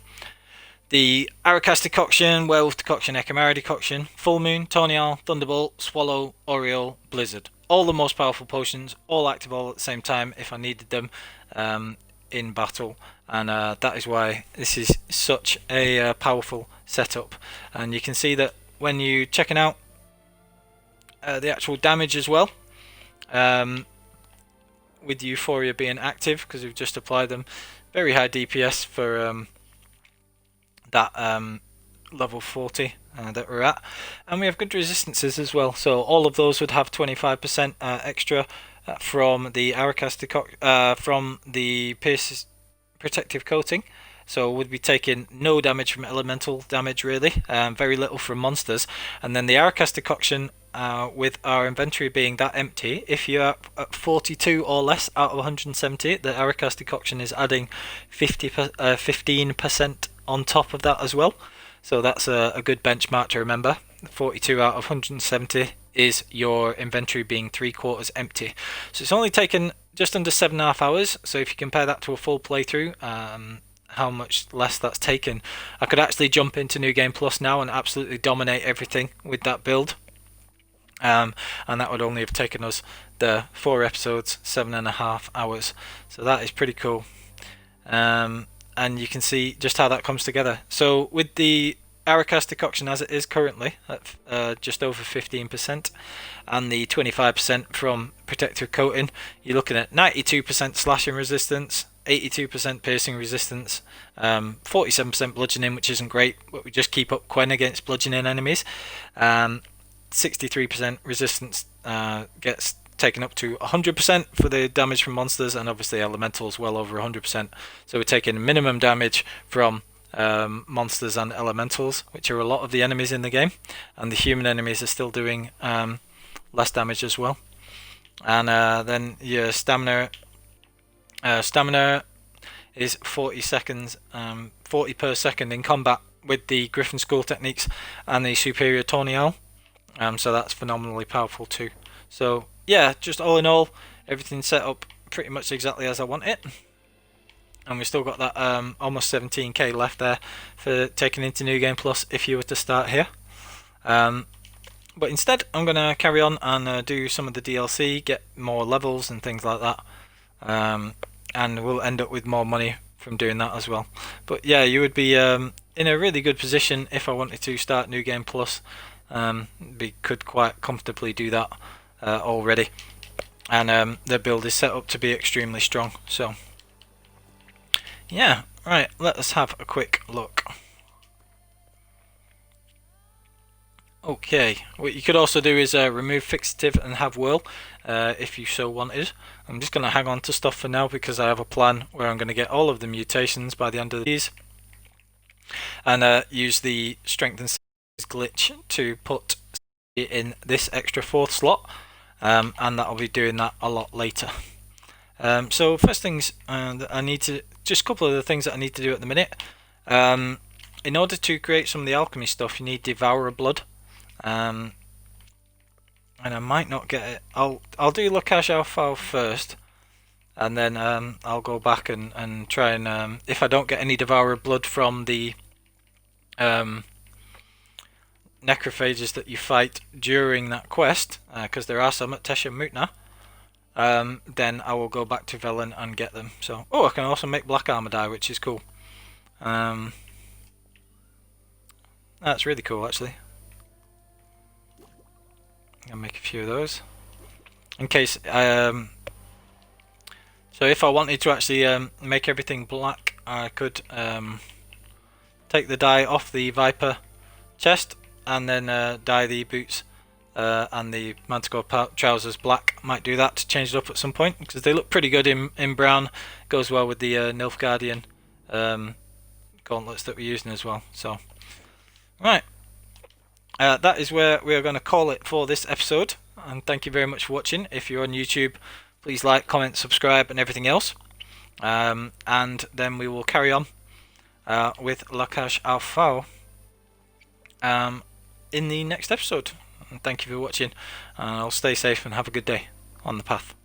[SPEAKER 1] the Arakas decoction, Werewolf decoction, Ekimara decoction, Full Moon, Tornial, Thunderbolt, Swallow, Oriole, Blizzard. All the most powerful potions, all active all at the same time if I needed them in battle, and that is why this is such a powerful setup. And you can see that when you're checking out the actual damage as well, with Euphoria being active, because we've just applied them, very high DPS for that level 40 that we're at, and we have good resistances as well. So all of those would have 25% extra from the Arakas from the Pierce protective coating. So we'd be taking no damage from elemental damage really, very little from monsters, and then the Arakas decoction with our inventory being that empty, if you're at 42 or less out of 170, the Arakas decoction is adding 15% on top of that as well. So that's a good benchmark to remember. 42 out of 170 is your inventory being 3/4 empty. So it's only taken just under 7.5 hours. So if you compare that to a full playthrough, how much less that's taken. I could actually jump into New Game Plus now and absolutely dominate everything with that build. And that would only have taken us the 4 episodes, 7.5 hours. So that is pretty cool. And you can see just how that comes together. So with the Arakas decoction as it is currently at just over 15% and the 25% from protective coating, you're looking at 92% slashing resistance, 82% piercing resistance, 47% bludgeoning, which isn't great, but we just keep up Quen against bludgeoning enemies. 63% resistance gets taken up to 100% for the damage from monsters, and obviously elementals well over 100%. So we're taking minimum damage from monsters and elementals, which are a lot of the enemies in the game, and the human enemies are still doing less damage as well. And then your stamina is 40 seconds, 40 per second in combat with the Griffin School techniques and the Superior Tornial. So that's phenomenally powerful too. So yeah, just all in all, everything's set up pretty much exactly as I want it. And we've still got that almost 17k left there for taking into New Game Plus if you were to start here. But instead, I'm going to carry on and do some of the DLC, get more levels and things like that. And we'll end up with more money from doing that as well. But yeah, you would be in a really good position if I wanted to start New Game Plus. We could quite comfortably do that already. And the build is set up to be extremely strong. So yeah, right, let us have a quick look. Okay, what you could also do is remove fixative and have whirl if you so wanted. I'm just going to hang on to stuff for now because I have a plan where I'm going to get all of the mutations by the end of these, and use the strength and size glitch to put in this extra 4th slot, and that'll be doing that a lot later. So first things that I need to, just a couple of the things that I need to do at the minute. In order to create some of the alchemy stuff, you need Devourer Blood. And I might not get it. I'll do Lakash Alfal first, and then I'll go back and try and if I don't get any Devourer Blood from the necrophages that you fight during that quest, because there are some at Tesha Mutna, then I will go back to Velen and get them. So, I can also make black armor dye, which is cool. That's really cool, actually. I'll make a few of those in case. So if I wanted to actually make everything black, I could take the dye off the Viper chest and then dye the boots and the Manticore trousers black. Might do that to change it up at some point because they look pretty good in brown. Goes well with the Nilfgaardian gauntlets that we're using as well. So right. That is where we are going to call it for this episode, and thank you very much for watching. If you're on YouTube, please like, comment, subscribe and everything else, and then we will carry on with Lakash Alfal in the next episode. And thank you for watching, and I'll stay safe and have a good day on the path.